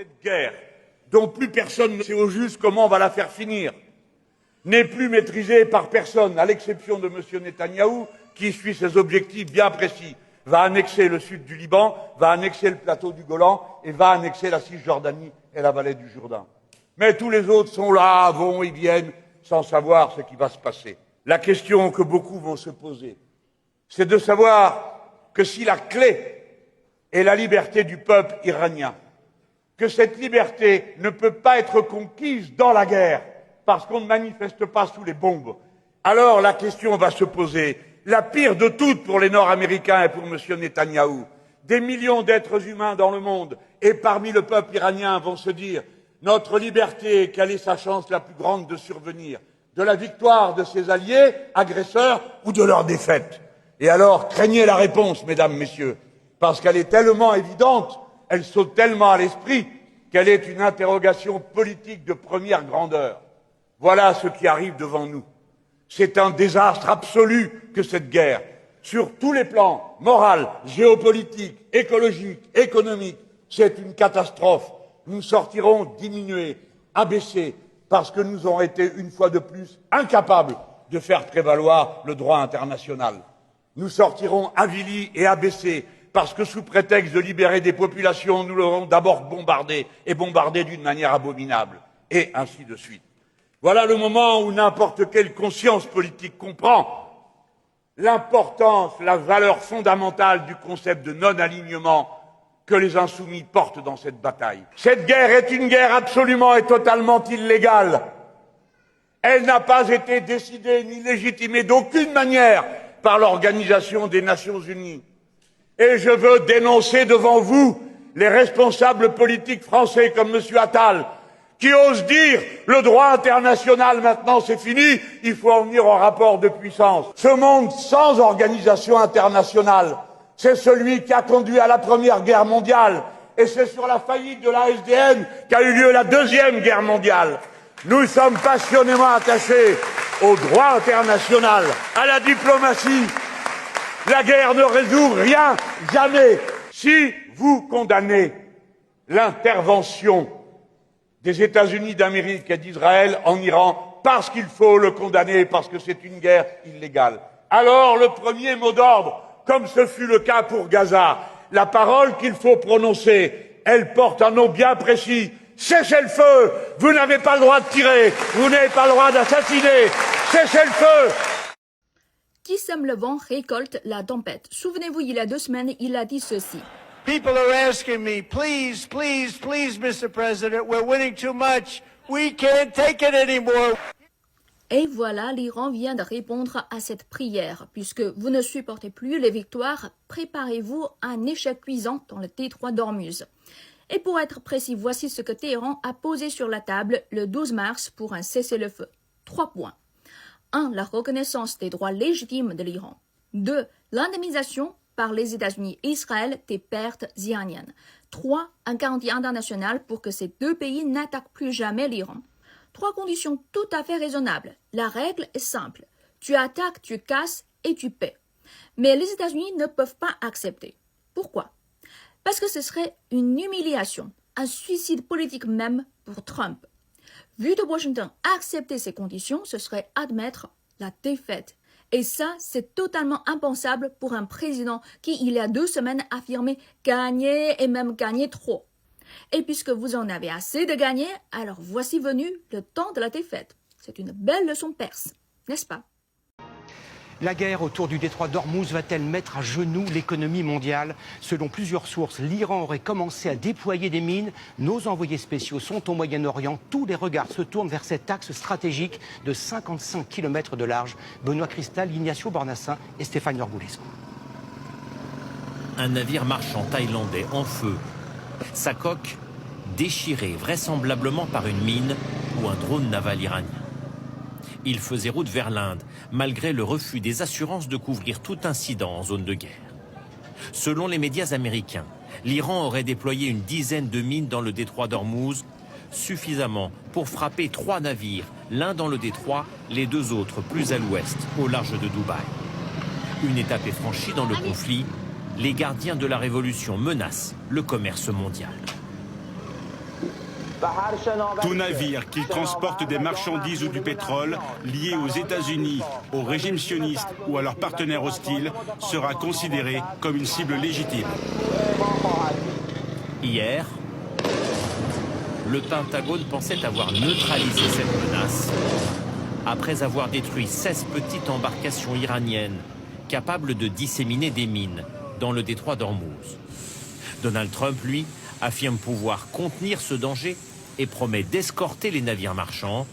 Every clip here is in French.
Cette guerre, dont plus personne ne sait au juste comment on va la faire finir, n'est plus maîtrisée par personne, à l'exception de M. Netanyahou, qui suit ses objectifs bien précis. Va annexer le sud du Liban, va annexer le plateau du Golan et va annexer la Cisjordanie et la vallée du Jourdain. Mais tous les autres sont là, vont et viennent, sans savoir ce qui va se passer. La question que beaucoup vont se poser, c'est de savoir que si la clé est la liberté du peuple iranien, que cette liberté ne peut pas être conquise dans la guerre, parce qu'on ne manifeste pas sous les bombes, alors la question va se poser, la pire de toutes pour les Nord-Américains et pour M. Netanyahou. Des millions d'êtres humains dans le monde et parmi le peuple iranien vont se dire notre liberté, quelle est sa chance la plus grande de survenir? De la victoire de ses alliés, agresseurs, ou de leur défaite? Et alors, craignez la réponse, mesdames, messieurs, parce qu'elle est tellement évidente, elle saute tellement à l'esprit, qu'elle est une interrogation politique de première grandeur. Voilà ce qui arrive devant nous. C'est un désastre absolu que cette guerre, sur tous les plans, moral, géopolitique, écologique, économique, c'est une catastrophe. Nous sortirons diminués, abaissés, parce que nous aurons été une fois de plus incapables de faire prévaloir le droit international. Nous sortirons avilis et abaissés, parce que sous prétexte de libérer des populations, nous l'aurons d'abord bombardé, et bombardé d'une manière abominable, et ainsi de suite. Voilà le moment où n'importe quelle conscience politique comprend l'importance, la valeur fondamentale du concept de non-alignement que les insoumis portent dans cette bataille. Cette guerre est une guerre absolument et totalement illégale. Elle n'a pas été décidée ni légitimée d'aucune manière par l'Organisation des Nations Unies. Et je veux dénoncer devant vous les responsables politiques français comme M. Attal, qui osent dire le droit international maintenant c'est fini, il faut en venir au rapport de puissance. Ce monde sans organisation internationale, c'est celui qui a conduit à la Première Guerre mondiale, et c'est sur la faillite de la SDN qu'a eu lieu la Deuxième Guerre mondiale. Nous sommes passionnément attachés au droit international, à la diplomatie. La guerre ne résout rien, jamais. Si vous condamnez l'intervention des États-Unis d'Amérique et d'Israël en Iran, parce qu'il faut le condamner, parce que c'est une guerre illégale, alors le premier mot d'ordre, comme ce fut le cas pour Gaza, la parole qu'il faut prononcer, elle porte un nom bien précis. Cessez le feu! Vous n'avez pas le droit de tirer! Vous n'avez pas le droit d'assassiner! Cessez le feu! Qui sème le vent récolte la tempête. Souvenez-vous, il y a 2 semaines, il a dit ceci. People are asking me, please, please, please, Mr. President, we're winning too much. We can't take it anymore. Et voilà, l'Iran vient de répondre à cette prière. Puisque vous ne supportez plus les victoires, préparez-vous à un échec cuisant dans le détroit d'Ormuz. Et pour être précis, voici ce que Téhéran a posé sur la table le 12 mars pour un cessez-le-feu. 3 points. 1. La reconnaissance des droits légitimes de l'Iran. 2. L'indemnisation par les États-Unis et Israël des pertes iraniennes. 3. Un garantie internationale pour que ces 2 pays n'attaquent plus jamais l'Iran. 3 conditions tout à fait raisonnables. La règle est simple. Tu attaques, tu casses et tu paies. Mais les États-Unis ne peuvent pas accepter. Pourquoi? Parce que ce serait une humiliation, un suicide politique même pour Trump. Vu de Washington accepter ces conditions, ce serait admettre la défaite. Et ça, c'est totalement impensable pour un président qui, il y a 2 semaines, affirmait gagner et même gagner trop. Et puisque vous en avez assez de gagner, alors voici venu le temps de la défaite. C'est une belle leçon perse, n'est-ce pas? La guerre autour du détroit d'Ormuz va-t-elle mettre à genoux l'économie mondiale? Selon plusieurs sources, l'Iran aurait commencé à déployer des mines. Nos envoyés spéciaux sont au Moyen-Orient. Tous les regards se tournent vers cet axe stratégique de 55 km de large. Benoît Cristal, Ignacio Bornassin et Stéphane Yorgoulescu. Un navire marchand thaïlandais en feu. Sa coque déchirée vraisemblablement par une mine ou un drone naval iranien. Il faisait route vers l'Inde, malgré le refus des assurances de couvrir tout incident en zone de guerre. Selon les médias américains, l'Iran aurait déployé une dizaine de mines dans le détroit d'Ormuz, suffisamment pour frapper 3 navires, l'un dans le détroit, les 2 autres plus à l'ouest, au large de Dubaï. Une étape est franchie dans le conflit, les gardiens de la révolution menacent le commerce mondial. Tout navire qui transporte des marchandises ou du pétrole liés aux États-Unis, au régime sioniste ou à leurs partenaires hostiles sera considéré comme une cible légitime. Hier, le Pentagone pensait avoir neutralisé cette menace après avoir détruit 16 petites embarcations iraniennes capables de disséminer des mines dans le détroit d'Ormuz. Donald Trump, lui, affirme pouvoir contenir ce danger et promet d'escorter les navires marchands.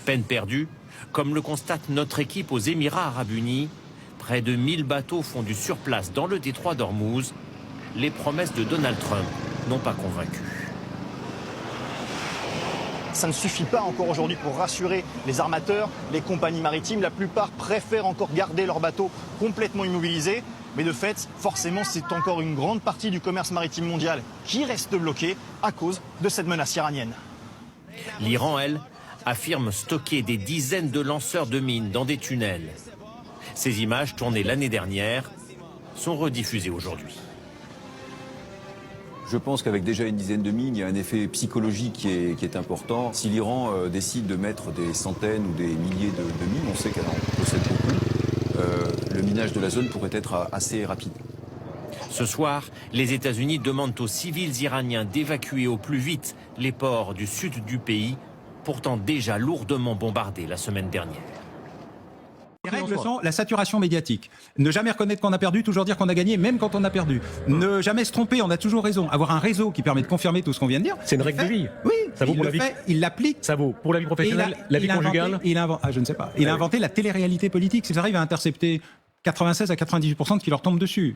Peine perdue, comme le constate notre équipe aux Émirats arabes unis, près de 1000 bateaux fondus sur place dans le détroit d'Ormuz. Les promesses de Donald Trump n'ont pas convaincu. Ça ne suffit pas encore aujourd'hui pour rassurer les armateurs, les compagnies maritimes. La plupart préfèrent encore garder leurs bateaux complètement immobilisés. Mais de fait, forcément, c'est encore une grande partie du commerce maritime mondial qui reste bloquée à cause de cette menace iranienne. L'Iran, elle, affirme stocker des dizaines de lanceurs de mines dans des tunnels. Ces images, tournées l'année dernière, sont rediffusées aujourd'hui. Je pense qu'avec déjà une dizaine de mines, il y a un effet psychologique qui est important. Si l'Iran décide de mettre des centaines ou des milliers de mines, on sait qu'elle en possède beaucoup, le minage de la zone pourrait être assez rapide. Ce soir, les États-Unis demandent aux civils iraniens d'évacuer au plus vite les ports du sud du pays, pourtant déjà lourdement bombardés la semaine dernière. Les règles sont la saturation médiatique. Ne jamais reconnaître qu'on a perdu, toujours dire qu'on a gagné, même quand on a perdu. Ne jamais se tromper, on a toujours raison. Avoir un réseau qui permet de confirmer tout ce qu'on vient de dire. C'est une règle de vie. Oui, ça vaut pour la vie. Il l'applique. Ça vaut pour la vie professionnelle, la vie conjugale. Je ne sais pas. Il a inventé la télé-réalité politique. S'ils arrivent à intercepter 96 à 98% de qui leur tombe dessus.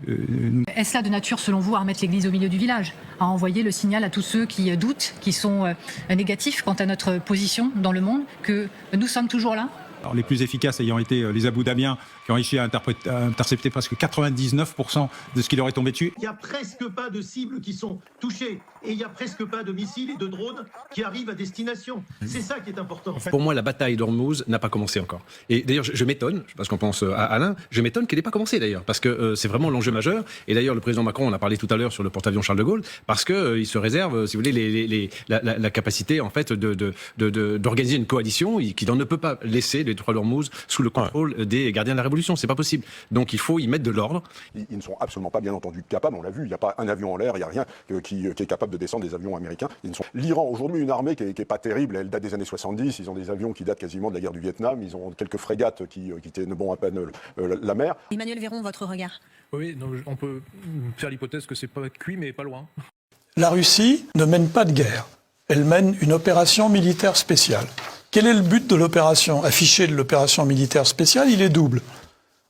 Est-ce là de nature, selon vous, à remettre l'église au milieu du village, à envoyer le signal à tous ceux qui doutent, qui sont négatifs quant à notre position dans le monde, que nous sommes toujours là ? Alors, les plus efficaces ayant été les Abu-Dhabiens, qui ont réussi à intercepter presque 99% de ce qui leur est tombé dessus. Il n'y a presque pas de cibles qui sont touchées et il n'y a presque pas de missiles et de drones qui arrivent à destination. C'est ça qui est important. Pour moi, la bataille d'Ormuz n'a pas commencé encore. Et d'ailleurs, je m'étonne, parce qu'on pense à Alain, je m'étonne qu'elle n'ait pas commencé d'ailleurs, parce que c'est vraiment l'enjeu majeur. Et d'ailleurs, le président Macron, on a parlé tout à l'heure sur le porte-avions Charles de Gaulle, parce qu'il se réserve, si vous voulez, la capacité en fait d'organiser une coalition qui ne peut pas laisser les détroit d'Ormuz sous le contrôle des gardiens de la Révolution. C'est pas possible. Donc il faut y mettre de l'ordre. Ils ne sont absolument pas, bien entendu, capables, on l'a vu, il n'y a pas un avion en l'air, il n'y a rien qui est capable de descendre des avions américains. L'Iran, aujourd'hui, une armée qui n'est pas terrible, elle date des années 70, ils ont des avions qui datent quasiment de la guerre du Vietnam, ils ont quelques frégates qui tiennent bon à peine la mer. Emmanuel Véron, votre regard ? Oui, non, on peut faire l'hypothèse que c'est pas cuit, mais pas loin. La Russie ne mène pas de guerre, elle mène une opération militaire spéciale. Quel est le but de l'opération affiché de l'opération militaire spéciale ? Il est double.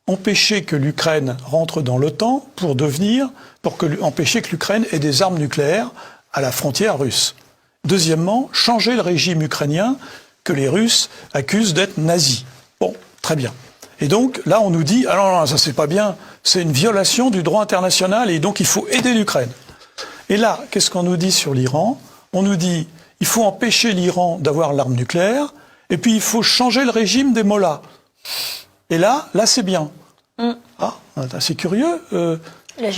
Empêcher que l'Ukraine rentre dans l'OTAN empêcher que l'Ukraine ait des armes nucléaires à la frontière russe. Deuxièmement, changer le régime ukrainien que les Russes accusent d'être nazi. Bon, très bien. Et donc, là, on nous dit, ah non, ça c'est pas bien, c'est une violation du droit international et donc il faut aider l'Ukraine. Et là, qu'est-ce qu'on nous dit sur l'Iran ? On nous dit, il faut empêcher l'Iran d'avoir l'arme nucléaire et puis il faut changer le régime des mollahs. Et là c'est bien. Ah, c'est curieux.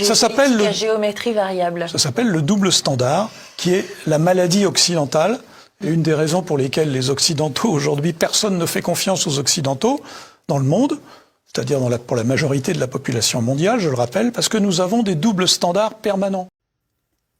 Ça s'appelle la géométrie variable. Ça s'appelle le double standard, qui est la maladie occidentale. Et une des raisons pour lesquelles les Occidentaux, aujourd'hui, personne ne fait confiance aux Occidentaux dans le monde, c'est-à-dire pour la majorité de la population mondiale, je le rappelle, parce que nous avons des doubles standards permanents.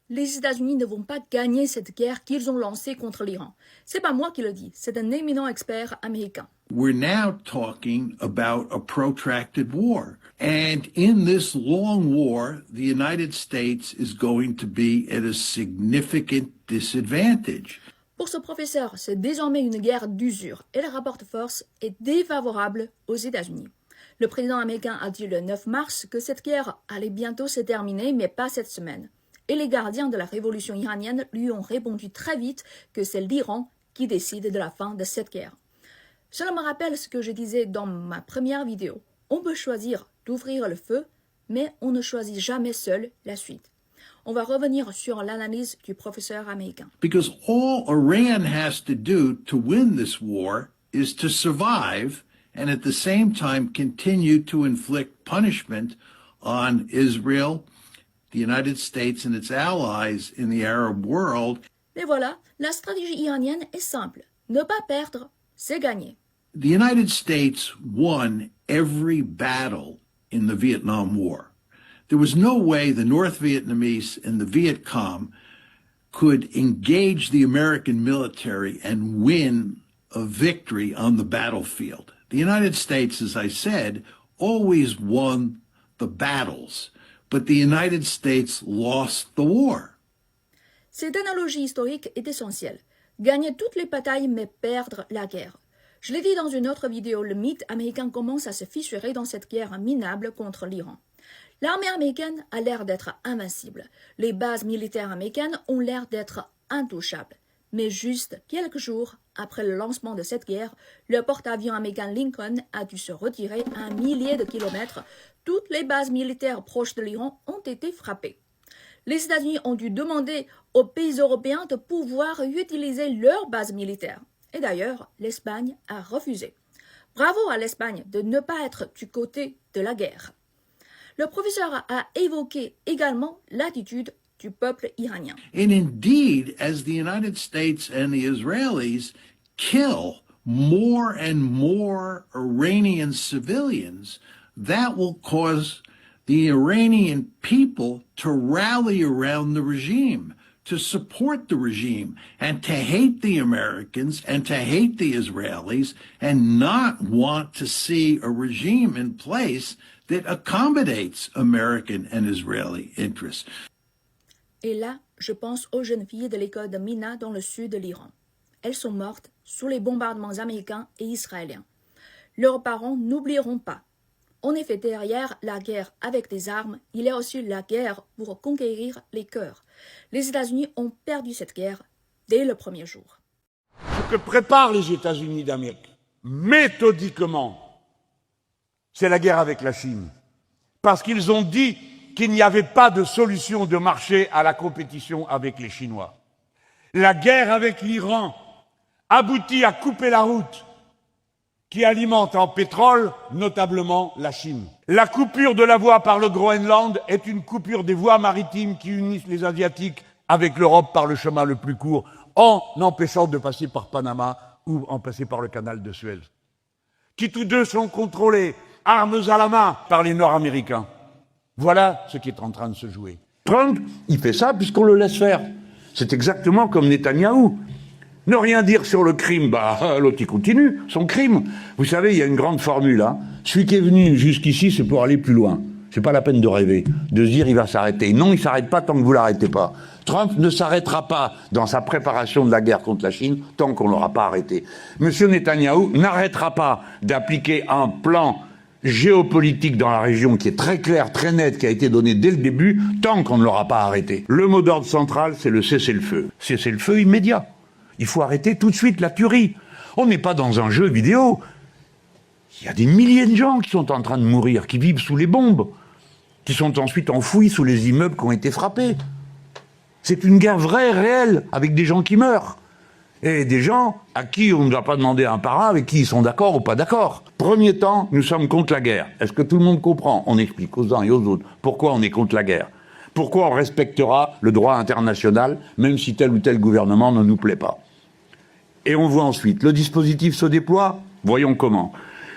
Les États-Unis ne vont pas gagner cette guerre qu'ils ont lancée contre l'Iran. C'est pas moi qui le dis, c'est un éminent expert américain. We're now talking about a protracted war. And in this long war, the United States is going to be at a significant disadvantage. Pour ce professeur, c'est désormais une guerre d'usure et le rapport de force est défavorable aux États-Unis. Le président américain a dit le 9 mars que cette guerre allait bientôt se terminer, mais pas cette semaine. Et les gardiens de la révolution iranienne lui ont répondu très vite que c'est l'Iran qui décide de la fin de cette guerre. Cela me rappelle ce que je disais dans ma première vidéo. On peut choisir d'ouvrir le feu, mais on ne choisit jamais seul la suite. On va revenir sur l'analyse du professeur américain. Because all Iran has to do to win this war is to survive and at the same time continue to inflict punishment on Israel, the United States and its allies in the Arab world. Mais voilà, la stratégie iranienne est simple. Ne pas perdre, c'est gagner. The United States won every battle in the Vietnam War. There was no way the North Vietnamese and the Viet Cong could engage the American military and win a victory on the battlefield. The United States, as I said, always won the battles, but the United States lost the war. Cette analogie historique est essentielle. Gagner toutes les batailles, mais perdre la guerre. Je l'ai dit dans une autre vidéo, le mythe américain commence à se fissurer dans cette guerre minable contre l'Iran. L'armée américaine a l'air d'être invincible. Les bases militaires américaines ont l'air d'être intouchables. Mais juste quelques jours après le lancement de cette guerre, le porte-avions américain Lincoln a dû se retirer à 1 millier de kilomètres. Toutes les bases militaires proches de l'Iran ont été frappées. Les États-Unis ont dû demander aux pays européens de pouvoir utiliser leurs bases militaires. Et d'ailleurs, l'Espagne a refusé. Bravo à l'Espagne de ne pas être du côté de la guerre. Le professeur a évoqué également l'attitude du peuple iranien. And indeed, as the United States and the Israelis kill more and more Iranian civilians, that will cause the Iranian people to rally around the regime, to support the regime, and to hate the Americans and to hate the Israelis and not want to see a regime in place that accommodates American and Israeli interests. Et là, je pense aux jeunes filles de l'école de Mina dans le sud de l'Iran. Elles sont mortes sous les bombardements américains et israéliens. Leurs parents n'oublieront pas. En effet, derrière la guerre avec des armes, il y a aussi la guerre pour conquérir les cœurs. Les États-Unis ont perdu cette guerre dès le premier jour. Ce que préparent les États-Unis d'Amérique, méthodiquement, c'est la guerre avec la Chine. Parce qu'ils ont dit qu'il n'y avait pas de solution de marché à la compétition avec les Chinois. La guerre avec l'Iran aboutit à couper la route qui alimente en pétrole, notablement la Chine. La coupure de la voie par le Groenland est une coupure des voies maritimes qui unissent les Asiatiques avec l'Europe par le chemin le plus court, en empêchant de passer par Panama ou en passer par le canal de Suez, qui tous deux sont contrôlés, armes à la main, par les Nord-Américains. Voilà ce qui est en train de se jouer. Trump, il fait ça puisqu'on le laisse faire. C'est exactement comme Netanyahou. Ne rien dire sur le crime, l'autre il continue son crime. Vous savez, il y a une grande formule, hein. Celui qui est venu jusqu'ici, c'est pour aller plus loin. C'est pas la peine de rêver, de se dire il va s'arrêter. Non, il s'arrête pas tant que vous l'arrêtez pas. Trump ne s'arrêtera pas dans sa préparation de la guerre contre la Chine tant qu'on l'aura pas arrêté. Monsieur Netanyahou n'arrêtera pas d'appliquer un plan géopolitique dans la région qui est très clair, très net, qui a été donné dès le début, tant qu'on ne l'aura pas arrêté. Le mot d'ordre central, c'est le cessez-le-feu. Cessez-le-feu immédiat. Il faut arrêter tout de suite la tuerie. On n'est pas dans un jeu vidéo. Il y a des milliers de gens qui sont en train de mourir, qui vivent sous les bombes, qui sont ensuite enfouis sous les immeubles qui ont été frappés. C'est une guerre vraie, réelle, avec des gens qui meurent. Et des gens à qui on ne doit pas demander un par un, avec qui ils sont d'accord ou pas d'accord. Premier temps, nous sommes contre la guerre. Est-ce que tout le monde comprend? On explique aux uns et aux autres pourquoi on est contre la guerre. Pourquoi on respectera le droit international, même si tel ou tel gouvernement ne nous plaît pas. Et on voit ensuite, le dispositif se déploie, voyons comment.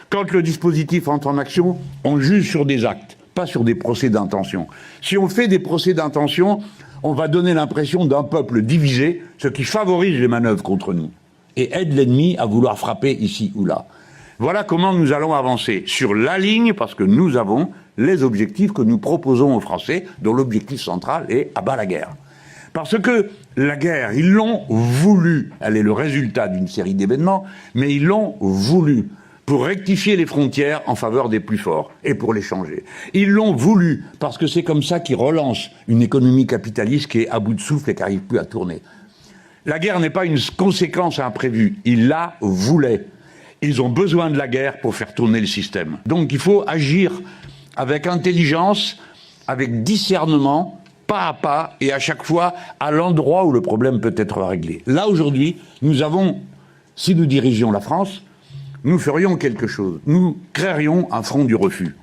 Quand le dispositif entre en action, on juge sur des actes, pas sur des procès d'intention. Si on fait des procès d'intention, on va donner l'impression d'un peuple divisé, ce qui favorise les manœuvres contre nous, et aide l'ennemi à vouloir frapper ici ou là. Voilà comment nous allons avancer sur la ligne, parce que nous avons les objectifs que nous proposons aux Français, dont l'objectif central est à bas la guerre. Parce que la guerre, ils l'ont voulu. Elle est le résultat d'une série d'événements, mais ils l'ont voulu pour rectifier les frontières en faveur des plus forts et pour les changer. Ils l'ont voulu parce que c'est comme ça qu'ils relancent une économie capitaliste qui est à bout de souffle et qui n'arrive plus à tourner. La guerre n'est pas une conséquence imprévue. Ils la voulaient. Ils ont besoin de la guerre pour faire tourner le système. Donc il faut agir avec intelligence, avec discernement, pas à pas, et à chaque fois à l'endroit où le problème peut être réglé. Là, aujourd'hui, nous avons, si nous dirigions la France, nous ferions quelque chose. Nous créerions un front du refus.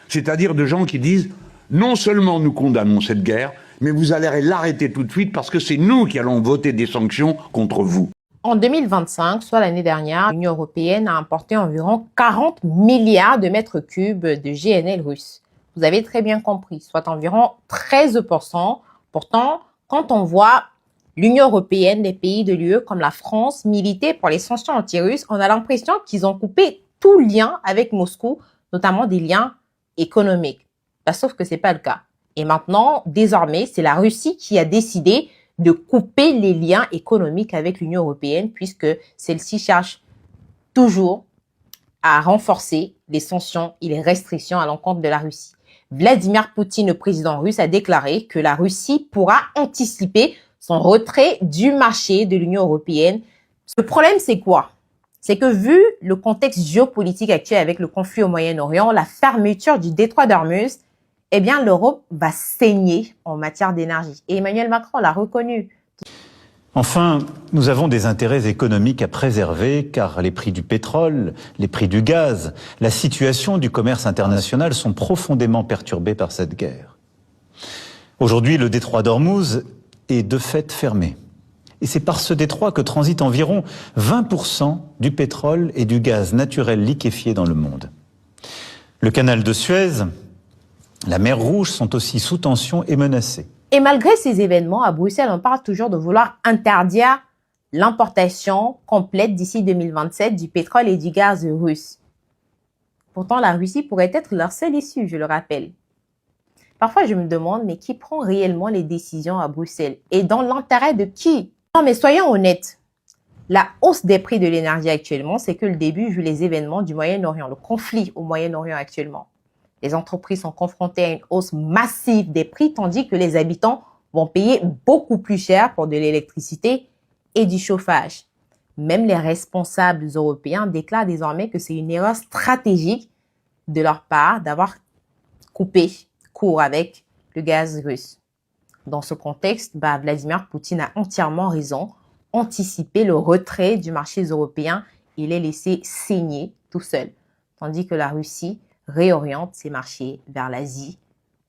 C'est-à-dire de gens qui disent, non seulement nous condamnons cette guerre, Mais vous allez l'arrêter tout de suite parce que c'est nous qui allons voter des sanctions contre vous. En 2025, soit l'année dernière, l'Union européenne a importé environ 40 milliards de mètres cubes de GNL russe. Vous avez très bien compris, soit environ 13%. Pourtant, quand on voit l'Union européenne, les pays de l'UE comme la France militer pour les sanctions anti-russes, on a l'impression qu'ils ont coupé tout lien avec Moscou, notamment des liens économiques. Sauf que c'est pas le cas. Et maintenant, désormais, c'est la Russie qui a décidé de couper les liens économiques avec l'Union européenne puisque celle-ci cherche toujours à renforcer les sanctions et les restrictions à l'encontre de la Russie. Vladimir Poutine, le président russe, a déclaré que la Russie pourra anticiper son retrait du marché de l'Union européenne. Le problème, c'est quoi? C'est que vu le contexte géopolitique actuel avec le conflit au Moyen-Orient, la fermeture du détroit d'Ormuz, eh bien, l'Europe va saigner en matière d'énergie. Et Emmanuel Macron l'a reconnu. Enfin, nous avons des intérêts économiques à préserver car les prix du pétrole, les prix du gaz, la situation du commerce international sont profondément perturbés par cette guerre. Aujourd'hui, le détroit d'Ormuz est de fait fermé. Et c'est par ce détroit que transitent environ 20% du pétrole et du gaz naturel liquéfié dans le monde. Le canal de Suez, la mer Rouge sont aussi sous tension et menacés. Et malgré ces événements, à Bruxelles, on parle toujours de vouloir interdire l'importation complète d'ici 2027 du pétrole et du gaz russe. Pourtant, la Russie pourrait être leur seule issue, je le rappelle. Parfois, je me demande, mais qui prend réellement les décisions à Bruxelles? Et dans l'intérêt de qui? Non, mais soyons honnêtes. La hausse des prix de l'énergie actuellement, c'est que le début vu les événements du Moyen-Orient, le conflit au Moyen-Orient actuellement. Les entreprises sont confrontées à une hausse massive des prix, tandis que les habitants vont payer beaucoup plus cher pour de l'électricité et du chauffage. Même les responsables européens déclarent désormais que c'est une erreur stratégique de leur part d'avoir coupé court avec le gaz russe. Dans ce contexte, Vladimir Poutine a entièrement raison. Anticiper le retrait du marché européen et les laisser saigner tout seul. Tandis que la Russie réoriente ses marchés vers l'Asie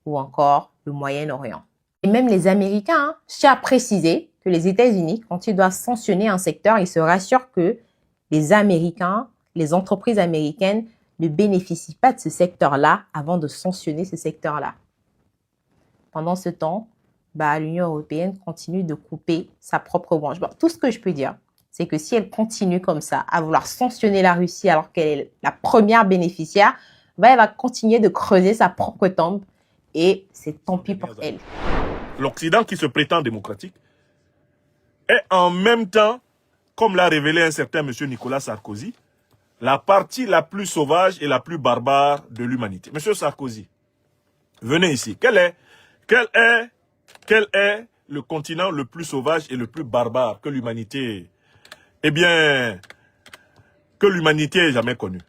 ou encore le Moyen-Orient. Et même les Américains, je tiens à préciser que les États-Unis, quand ils doivent sanctionner un secteur, ils se rassurent que les Américains, les entreprises américaines ne bénéficient pas de ce secteur-là avant de sanctionner ce secteur-là. Pendant ce temps, l'Union européenne continue de couper sa propre branche. Tout ce que je peux dire, c'est que si elle continue comme ça à vouloir sanctionner la Russie alors qu'elle est la première bénéficiaire, elle va continuer de creuser sa propre tombe et c'est tant pis pour elle. L'Occident qui se prétend démocratique est en même temps, comme l'a révélé un certain M. Nicolas Sarkozy, la partie la plus sauvage et la plus barbare de l'humanité. Monsieur Sarkozy, venez ici. Quel est le continent le plus sauvage et le plus barbare que l'humanité, que l'humanité ait jamais connu?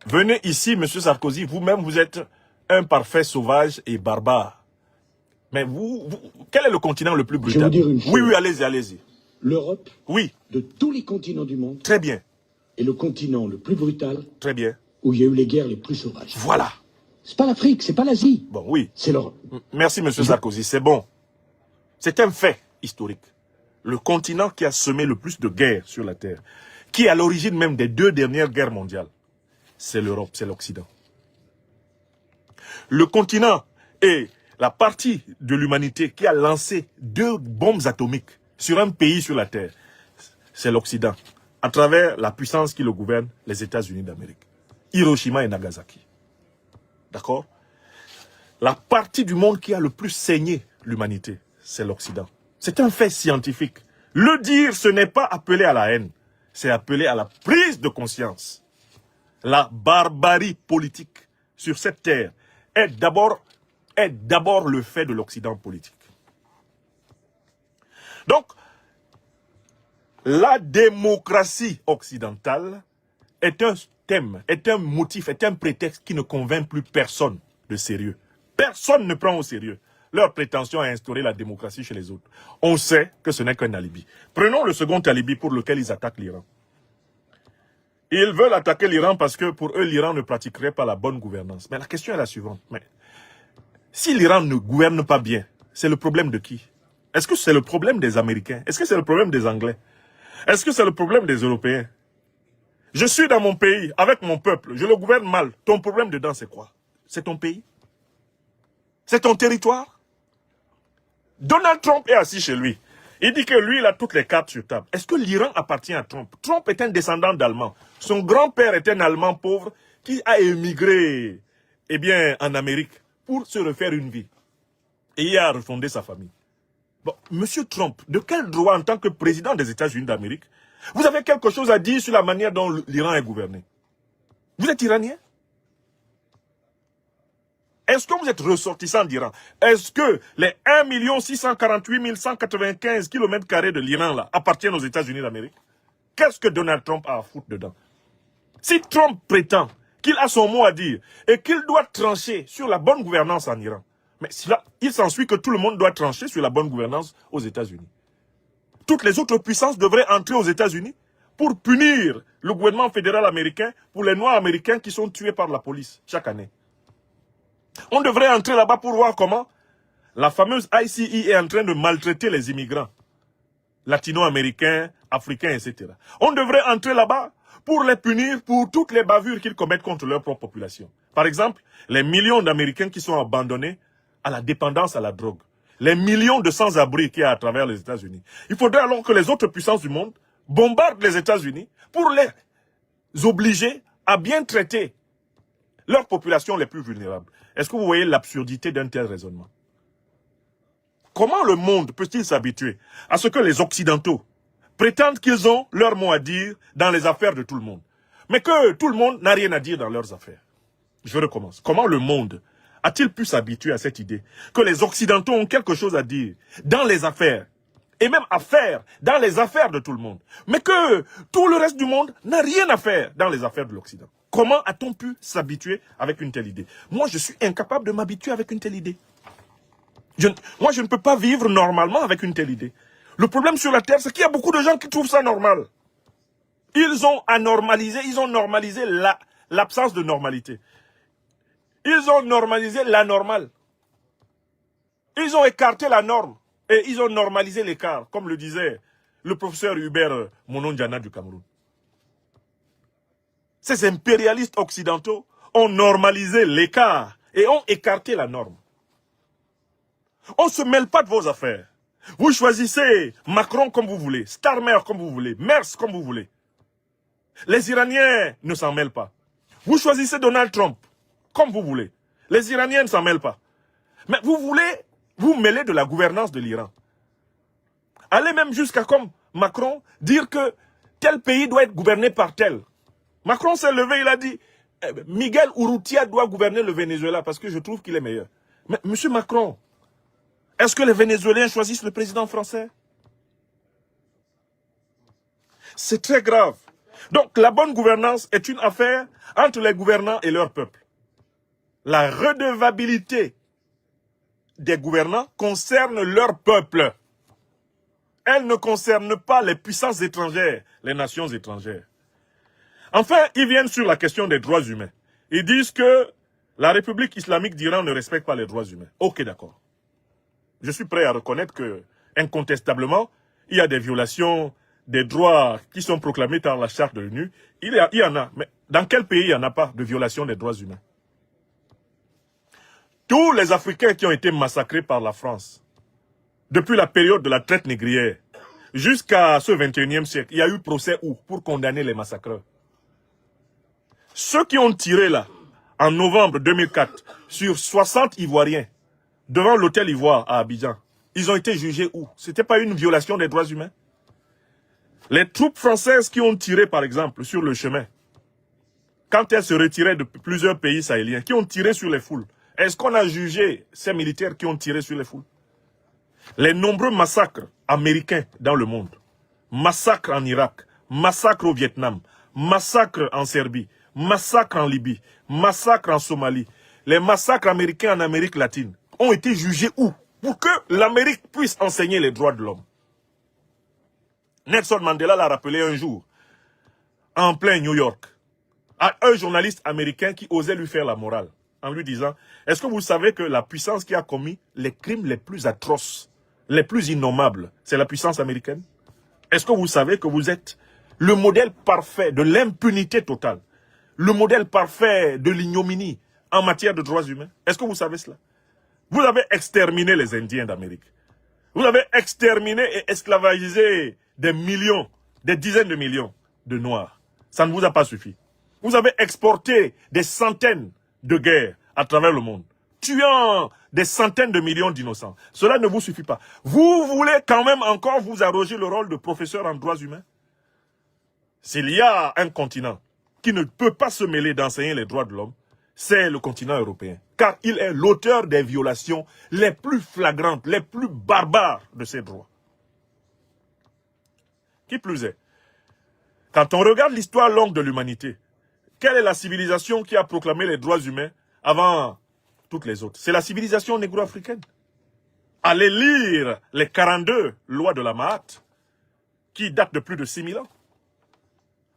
Venez ici, monsieur Sarkozy, vous-même, vous êtes un parfait sauvage et barbare. Mais quel est le continent le plus brutal? Je vais vous dire une chose. Oui, allez-y. L'Europe, oui, de tous les continents du monde, très bien, est le continent le plus brutal, très bien, où il y a eu les guerres les plus sauvages. Voilà. C'est pas l'Afrique, c'est pas l'Asie. Bon, oui. C'est l'Europe. Merci, monsieur Sarkozy, c'est bon. C'est un fait historique. Le continent qui a semé le plus de guerres sur la Terre, qui est à l'origine même des 2 dernières guerres mondiales, c'est l'Europe, c'est l'Occident. Le continent est la partie de l'humanité qui a lancé 2 bombes atomiques sur un pays sur la Terre. C'est l'Occident, à travers la puissance qui le gouverne, les États-Unis d'Amérique. Hiroshima et Nagasaki. D'accord? La partie du monde qui a le plus saigné l'humanité, c'est l'Occident. C'est un fait scientifique. Le dire, ce n'est pas appeler à la haine, c'est appeler à la prise de conscience. La barbarie politique sur cette terre est d'abord le fait de l'Occident politique. Donc, la démocratie occidentale est un thème, est un motif, est un prétexte qui ne convainc plus personne de sérieux. Personne ne prend au sérieux leur prétention à instaurer la démocratie chez les autres. On sait que ce n'est qu'un alibi. Prenons le second alibi pour lequel ils attaquent l'Iran. Ils veulent attaquer l'Iran parce que pour eux, l'Iran ne pratiquerait pas la bonne gouvernance. Mais la question est la suivante. Mais si l'Iran ne gouverne pas bien, c'est le problème de qui? Est-ce que c'est le problème des Américains? Est-ce que c'est le problème des Anglais? Est-ce que c'est le problème des Européens? Je suis dans mon pays, avec mon peuple, je le gouverne mal. Ton problème dedans, c'est quoi? C'est ton pays? C'est ton territoire? Donald Trump est assis chez lui. Il dit que lui, il a toutes les cartes sur table. Est-ce que l'Iran appartient à Trump? Trump est un descendant d'Allemands. Son grand-père est un Allemand pauvre qui a émigré, eh bien, en Amérique pour se refaire une vie. Et il a refondé sa famille. Bon, Monsieur Trump, de quel droit, en tant que président des États-Unis d'Amérique, vous avez quelque chose à dire sur la manière dont l'Iran est gouverné? Vous êtes iranien? Est-ce que vous êtes ressortissant d'Iran? Est-ce que les 1 648 195 km² de l'Iran là appartiennent aux États-Unis d'Amérique? Qu'est-ce que Donald Trump a à foutre dedans? Si Trump prétend qu'il a son mot à dire et qu'il doit trancher sur la bonne gouvernance en Iran, mais il s'ensuit que tout le monde doit trancher sur la bonne gouvernance aux États-Unis. Toutes les autres puissances devraient entrer aux États-Unis pour punir le gouvernement fédéral américain pour les Noirs américains qui sont tués par la police chaque année. On devrait entrer là-bas pour voir comment la fameuse ICE est en train de maltraiter les immigrants latino-américains, africains, etc. On devrait entrer là-bas pour les punir pour toutes les bavures qu'ils commettent contre leur propre population. Par exemple, les millions d'Américains qui sont abandonnés à la dépendance à la drogue. Les millions de sans-abri qu'il y a à travers les États-Unis. Il faudrait alors que les autres puissances du monde bombardent les États-Unis pour les obliger à bien traiter leurs populations les plus vulnérables. Est-ce que vous voyez l'absurdité d'un tel raisonnement? Comment le monde peut-il s'habituer à ce que les Occidentaux prétendent qu'ils ont leur mot à dire dans les affaires de tout le monde, mais que tout le monde n'a rien à dire dans leurs affaires? Je recommence. Comment le monde a-t-il pu s'habituer à cette idée que les Occidentaux ont quelque chose à dire dans les affaires, et même à faire dans les affaires de tout le monde, mais que tout le reste du monde n'a rien à faire dans les affaires de l'Occident? Comment a-t-on pu s'habituer avec une telle idée? Moi, je suis incapable de m'habituer avec une telle idée. Moi, je ne peux pas vivre normalement avec une telle idée. Le problème sur la Terre, c'est qu'il y a beaucoup de gens qui trouvent ça normal. Ils ont normalisé l'absence de normalité. Ils ont normalisé l'anormal. Ils ont écarté la norme. Et ils ont normalisé l'écart, comme le disait le professeur Hubert Monondiana du Cameroun. Ces impérialistes occidentaux ont normalisé l'écart et ont écarté la norme. On ne se mêle pas de vos affaires. Vous choisissez Macron comme vous voulez, Starmer comme vous voulez, Merz comme vous voulez. Les Iraniens ne s'en mêlent pas. Vous choisissez Donald Trump comme vous voulez. Les Iraniens ne s'en mêlent pas. Mais vous voulez vous mêler de la gouvernance de l'Iran. Allez même jusqu'à, comme Macron, dire que tel pays doit être gouverné par tel. Macron s'est levé, il a dit, Miguel Urrutia doit gouverner le Venezuela parce que je trouve qu'il est meilleur. Mais monsieur Macron, est-ce que les Vénézuéliens choisissent le président français? C'est très grave. Donc la bonne gouvernance est une affaire entre les gouvernants et leur peuple. La redevabilité des gouvernants concerne leur peuple. Elle ne concerne pas les puissances étrangères, les nations étrangères. Enfin, ils viennent sur la question des droits humains. Ils disent que la République islamique d'Iran ne respecte pas les droits humains. Ok, d'accord. Je suis prêt à reconnaître que, incontestablement, il y a des violations des droits qui sont proclamés par la charte de l'ONU. Il y en a. Mais dans quel pays il n'y en a pas de violation des droits humains? Tous les Africains qui ont été massacrés par la France, depuis la période de la traite négrière, jusqu'à ce 21e siècle, il y a eu procès où pour condamner les massacreurs? Ceux qui ont tiré là, en novembre 2004, sur 60 Ivoiriens, devant l'hôtel Ivoire à Abidjan, ils ont été jugés où? C'était pas une violation des droits humains? Les troupes françaises qui ont tiré, par exemple, sur le chemin, quand elles se retiraient de plusieurs pays sahéliens, qui ont tiré sur les foules, est-ce qu'on a jugé ces militaires qui ont tiré sur les foules? Les nombreux massacres américains dans le monde, massacres en Irak, massacres au Vietnam, massacres en Serbie, massacres en Libye, massacres en Somalie, les massacres américains en Amérique latine ont été jugés où? Pour que l'Amérique puisse enseigner les droits de l'homme. Nelson Mandela l'a rappelé un jour, en plein New York, à un journaliste américain qui osait lui faire la morale. en lui disant « Est-ce que vous savez que la puissance qui a commis les crimes les plus atroces, les plus innommables, c'est la puissance américaine? Est-ce que vous savez que vous êtes le modèle parfait de l'impunité totale, le modèle parfait de l'ignominie en matière de droits humains? Est-ce que vous savez cela? Vous avez exterminé les Indiens d'Amérique. Vous avez exterminé et esclavagisé des millions, des dizaines de millions de Noirs. Ça ne vous a pas suffi. Vous avez exporté des centaines de guerres à travers le monde, tuant des centaines de millions d'innocents. Cela ne vous suffit pas. Vous voulez quand même encore vous arroger le rôle de professeur en droits humains? S'il y a un continent qui ne peut pas se mêler d'enseigner les droits de l'homme, c'est le continent européen. Car il est l'auteur des violations les plus flagrantes, les plus barbares de ces droits. Qui plus est, quand on regarde l'histoire longue de l'humanité, quelle est la civilisation qui a proclamé les droits humains avant toutes les autres? C'est la civilisation négro-africaine. Allez lire les 42 lois de la Mahat, qui datent de plus de 6000 ans.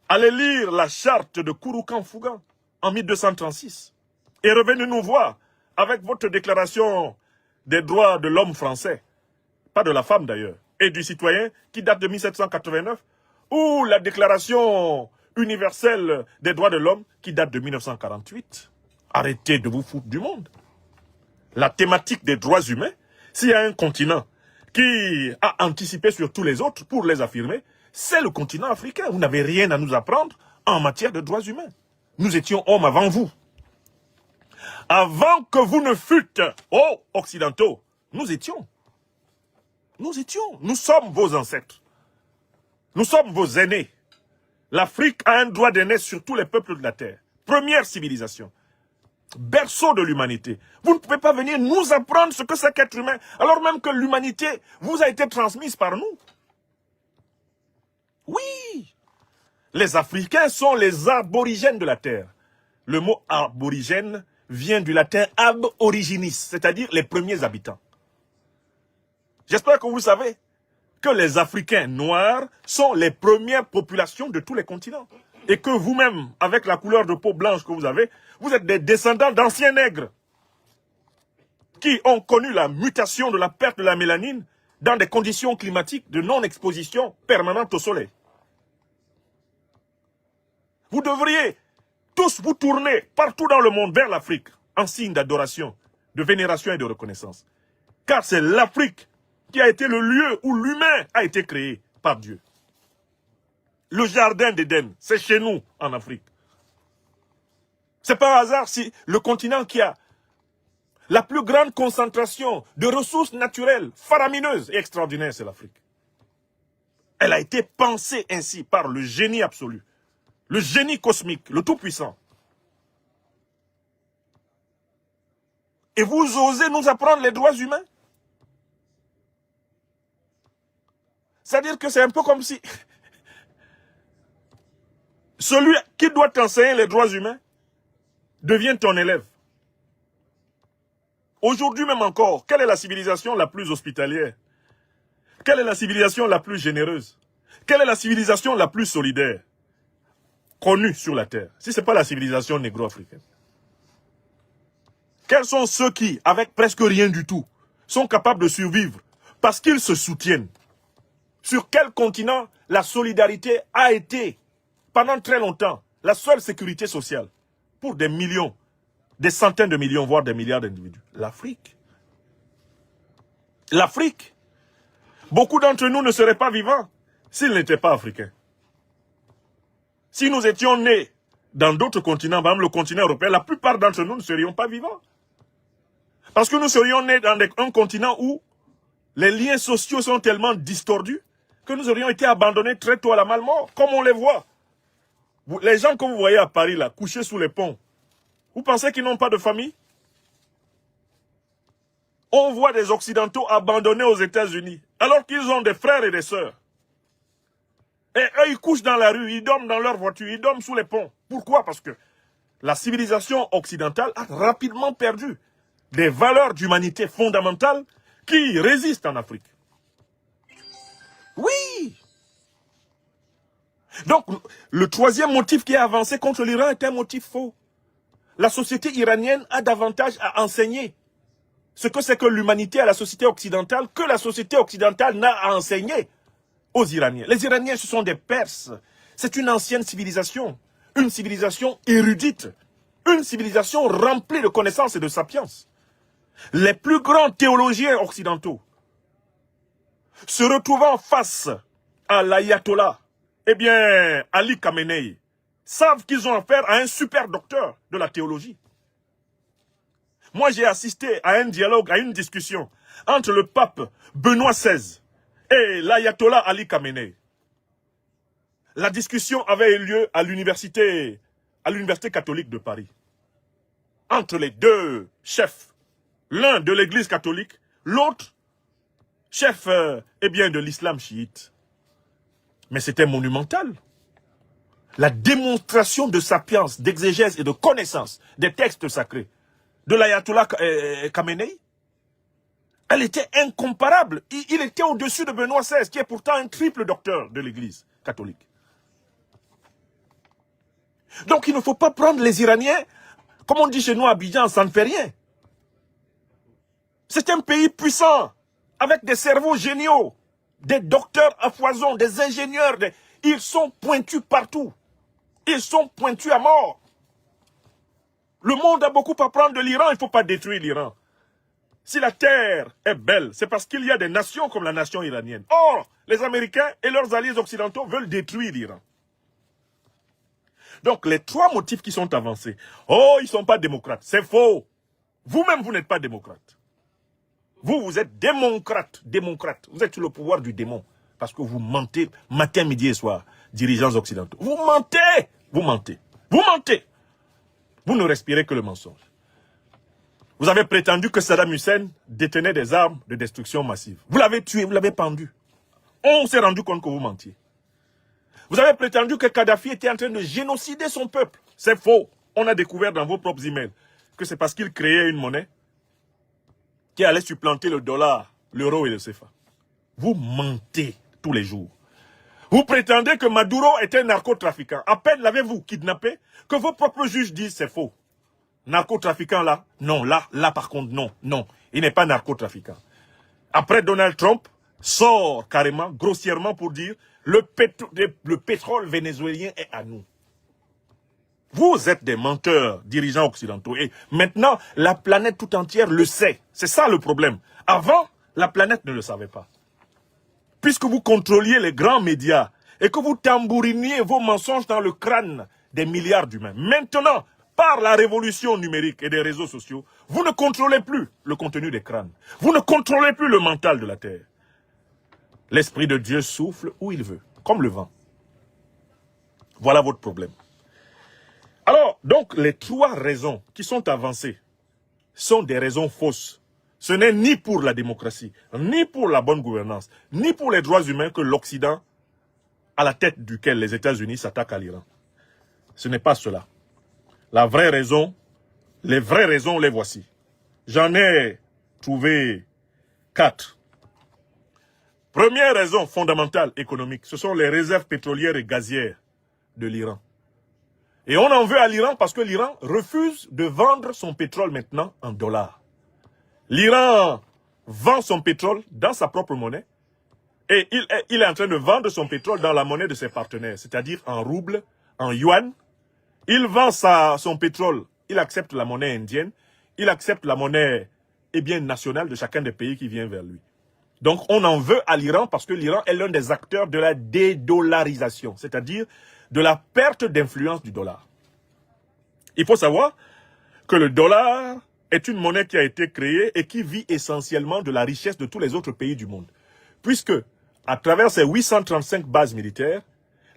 Allez lire la charte de Kouroukan-Fougan en 1236. Et revenez nous voir avec votre déclaration des droits de l'homme français, pas de la femme d'ailleurs, et du citoyen qui date de 1789, ou la déclaration universelle des droits de l'homme qui date de 1948. Arrêtez de vous foutre du monde. La thématique des droits humains, s'il y a un continent qui a anticipé sur tous les autres pour les affirmer, c'est le continent africain. Vous n'avez rien à nous apprendre en matière de droits humains. Nous étions hommes avant vous. Avant que vous ne fûtes, oh, occidentaux, nous étions. Nous sommes vos ancêtres. Nous sommes vos aînés. L'Afrique a un droit d'aînesse sur tous les peuples de la Terre. Première civilisation. Berceau de l'humanité. Vous ne pouvez pas venir nous apprendre ce que c'est qu'être humain, alors même que l'humanité vous a été transmise par nous. Oui. Les Africains sont les aborigènes de la Terre. Le mot aborigène vient du latin ab originis, c'est-à-dire les premiers habitants. J'espère que vous savez que les Africains noirs sont les premières populations de tous les continents. Et que vous-même, avec la couleur de peau blanche que vous avez, vous êtes des descendants d'anciens nègres qui ont connu la mutation de la perte de la mélanine dans des conditions climatiques de non-exposition permanente au soleil. Vous devriez tous vous tourner partout dans le monde vers l'Afrique en signe d'adoration, de vénération et de reconnaissance. Car c'est l'Afrique qui a été le lieu où l'humain a été créé par Dieu. Le jardin d'Éden, c'est chez nous, en Afrique. C'est pas un hasard si le continent qui a la plus grande concentration de ressources naturelles, faramineuses et extraordinaires, c'est l'Afrique. Elle a été pensée ainsi par le génie absolu, le génie cosmique, le Tout-Puissant. Et vous osez nous apprendre les droits humains? C'est-à-dire que c'est un peu comme si celui qui doit t'enseigner les droits humains devient ton élève. Aujourd'hui même encore, quelle est la civilisation la plus hospitalière? Quelle est la civilisation la plus généreuse? Quelle est la civilisation la plus solidaire connue sur la terre? Si ce n'est pas la civilisation négro-africaine. Quels sont ceux qui, avec presque rien du tout, sont capables de survivre parce qu'ils se soutiennent? Sur quel continent la solidarité a été, pendant très longtemps, la seule sécurité sociale pour des millions, des centaines de millions, voire des milliards d'individus? L'Afrique. L'Afrique. Beaucoup d'entre nous ne seraient pas vivants s'ils n'étaient pas africains. Si nous étions nés dans d'autres continents, par exemple le continent européen, la plupart d'entre nous ne serions pas vivants. Parce que nous serions nés dans un continent où les liens sociaux sont tellement distordus que nous aurions été abandonnés très tôt à la malmort, comme on les voit. Les gens que vous voyez à Paris, là, couchés sous les ponts, vous pensez qu'ils n'ont pas de famille? On voit des Occidentaux abandonnés aux États-Unis, alors qu'ils ont des frères et des sœurs. Et eux, ils couchent dans la rue, ils dorment dans leur voiture, ils dorment sous les ponts. Pourquoi? Parce que la civilisation occidentale a rapidement perdu des valeurs d'humanité fondamentales qui résistent en Afrique. Oui! Donc, le troisième motif qui est avancé contre l'Iran est un motif faux. la société iranienne a davantage à enseigner ce que c'est que l'humanité à la société occidentale, que la société occidentale n'a à enseigner aux Iraniens. Les Iraniens, ce sont des Perses. C'est une ancienne civilisation, une civilisation érudite, une civilisation remplie de connaissances et de sapience. Les plus grands théologiens occidentaux, se retrouvant face à l'ayatollah, eh bien, Ali Khamenei, savent qu'ils ont affaire à un super docteur de la théologie. Moi, j'ai assisté à un dialogue, à une discussion entre le pape Benoît XVI et l'ayatollah Ali Khamenei. La discussion avait eu lieu à l'université catholique de Paris. Entre les deux chefs, l'un de l'église catholique, l'autre chef eh bien, de l'islam chiite. Mais c'était monumental. La démonstration de sapience, d'exégèse et de connaissance des textes sacrés de l'ayatollah Khamenei, elle était incomparable. Il était au-dessus de Benoît XVI, qui est pourtant un triple docteur de l'église catholique. Donc il ne faut pas prendre les Iraniens, comme on dit chez nous à Abidjan, ça ne fait rien. C'est un pays puissant, avec des cerveaux géniaux, des docteurs à foison, des ingénieurs. Ils sont pointus partout. Ils sont pointus à mort. Le monde a beaucoup à apprendre de l'Iran, il ne faut pas détruire l'Iran. Si la terre est belle, c'est parce qu'il y a des nations comme la nation iranienne. Or, les Américains et leurs alliés occidentaux veulent détruire l'Iran. Donc, les trois motifs qui sont avancés. Oh, ils ne sont pas démocrates. C'est faux. Vous-même, vous n'êtes pas démocrate. Vous, vous êtes démocrate. Démocrate. Vous êtes sous le pouvoir du démon. Parce que vous mentez matin, midi et soir, dirigeants occidentaux. Vous mentez. Vous mentez. Vous mentez. Vous ne respirez que le mensonge. Vous avez prétendu que Saddam Hussein détenait des armes de destruction massive. Vous l'avez tué, vous l'avez pendu. On s'est rendu compte que vous mentiez. Vous avez prétendu que Kadhafi était en train de génocider son peuple. C'est faux. On a découvert dans vos propres emails que c'est parce qu'il créait une monnaie qui allait supplanter le dollar, l'euro et le CFA. Vous mentez tous les jours. Vous prétendez que Maduro était un narcotrafiquant. À peine l'avez-vous kidnappé que vos propres juges disent c'est faux. Narcotrafiquant là, non, là par contre, non, non. Il n'est pas narcotrafiquant. Après, Donald Trump sort carrément, grossièrement pour dire le pétrole vénézuélien est à nous. Vous êtes des menteurs, dirigeants occidentaux. Et maintenant, la planète tout entière le sait. C'est ça le problème. Avant, la planète ne le savait pas. Puisque vous contrôliez les grands médias et que vous tambouriniez vos mensonges dans le crâne des milliards d'humains. Maintenant, par la révolution numérique et des réseaux sociaux, vous ne contrôlez plus le contenu des crânes. Vous ne contrôlez plus le mental de la Terre. L'Esprit de Dieu souffle où il veut, comme le vent. Voilà votre problème. Alors, donc, les trois raisons qui sont avancées sont des raisons fausses. Ce n'est ni pour la démocratie, ni pour la bonne gouvernance, ni pour les droits humains que l'Occident, à la tête duquel les États-Unis s'attaquent à l'Iran. Ce n'est pas cela. La vraie raison, les vraies raisons, les voici. J'en ai trouvé 4. Première raison fondamentale économique, ce sont les réserves pétrolières et gazières de l'Iran. Et on en veut à l'Iran parce que l'Iran refuse de vendre son pétrole maintenant en dollars. L'Iran vend son pétrole dans sa propre monnaie et il est en train de vendre son pétrole dans la monnaie de ses partenaires, c'est-à-dire en roubles, en yuan. Il vend son pétrole, il accepte la monnaie indienne, il accepte la monnaie nationale de chacun des pays qui vient vers lui. Donc on en veut à l'Iran parce que l'Iran est l'un des acteurs de la dédollarisation, c'est-à-dire de la perte d'influence du dollar. Il faut savoir que le dollar est une monnaie qui a été créée et qui vit essentiellement de la richesse de tous les autres pays du monde. Puisque, à travers ses 835 bases militaires,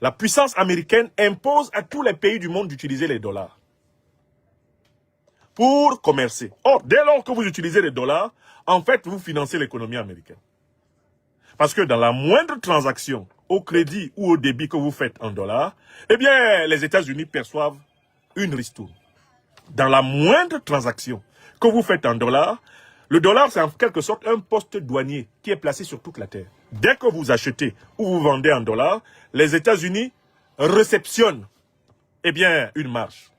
la puissance américaine impose à tous les pays du monde d'utiliser les dollars pour commercer. Or, dès lors que vous utilisez les dollars, en fait, vous financez l'économie américaine. Parce que dans la moindre transaction, au crédit ou au débit que vous faites en dollars, eh bien, les États-Unis perçoivent une ristourne. Dans la moindre transaction que vous faites en dollars, le dollar, c'est en quelque sorte un poste douanier qui est placé sur toute la Terre. Dès que vous achetez ou vous vendez en dollars, les États-Unis réceptionnent, une marge.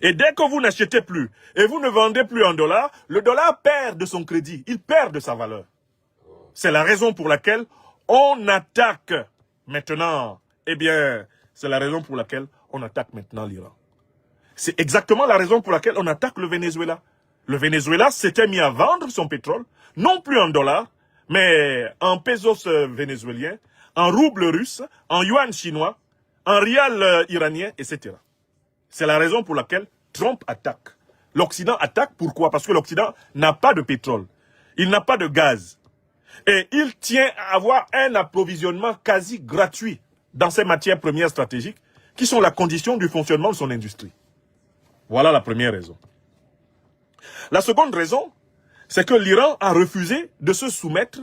Et dès que vous n'achetez plus et vous ne vendez plus en dollars, le dollar perd de son crédit, il perd de sa valeur. C'est la raison pour laquelle on attaque maintenant. Eh bien, c'est la raison pour laquelle on attaque maintenant l'Iran. C'est exactement la raison pour laquelle on attaque le Venezuela. Le Venezuela s'était mis à vendre son pétrole, non plus en dollars, mais en pesos vénézuéliens, en roubles russes, en yuan chinois, en rial iranien, etc. C'est la raison pour laquelle Trump attaque. L'Occident attaque, pourquoi? Parce que l'Occident n'a pas de pétrole, il n'a pas de gaz. Et il tient à avoir un approvisionnement quasi gratuit dans ces matières premières stratégiques qui sont la condition du fonctionnement de son industrie. Voilà la première raison. La seconde raison, c'est que l'Iran a refusé de se soumettre,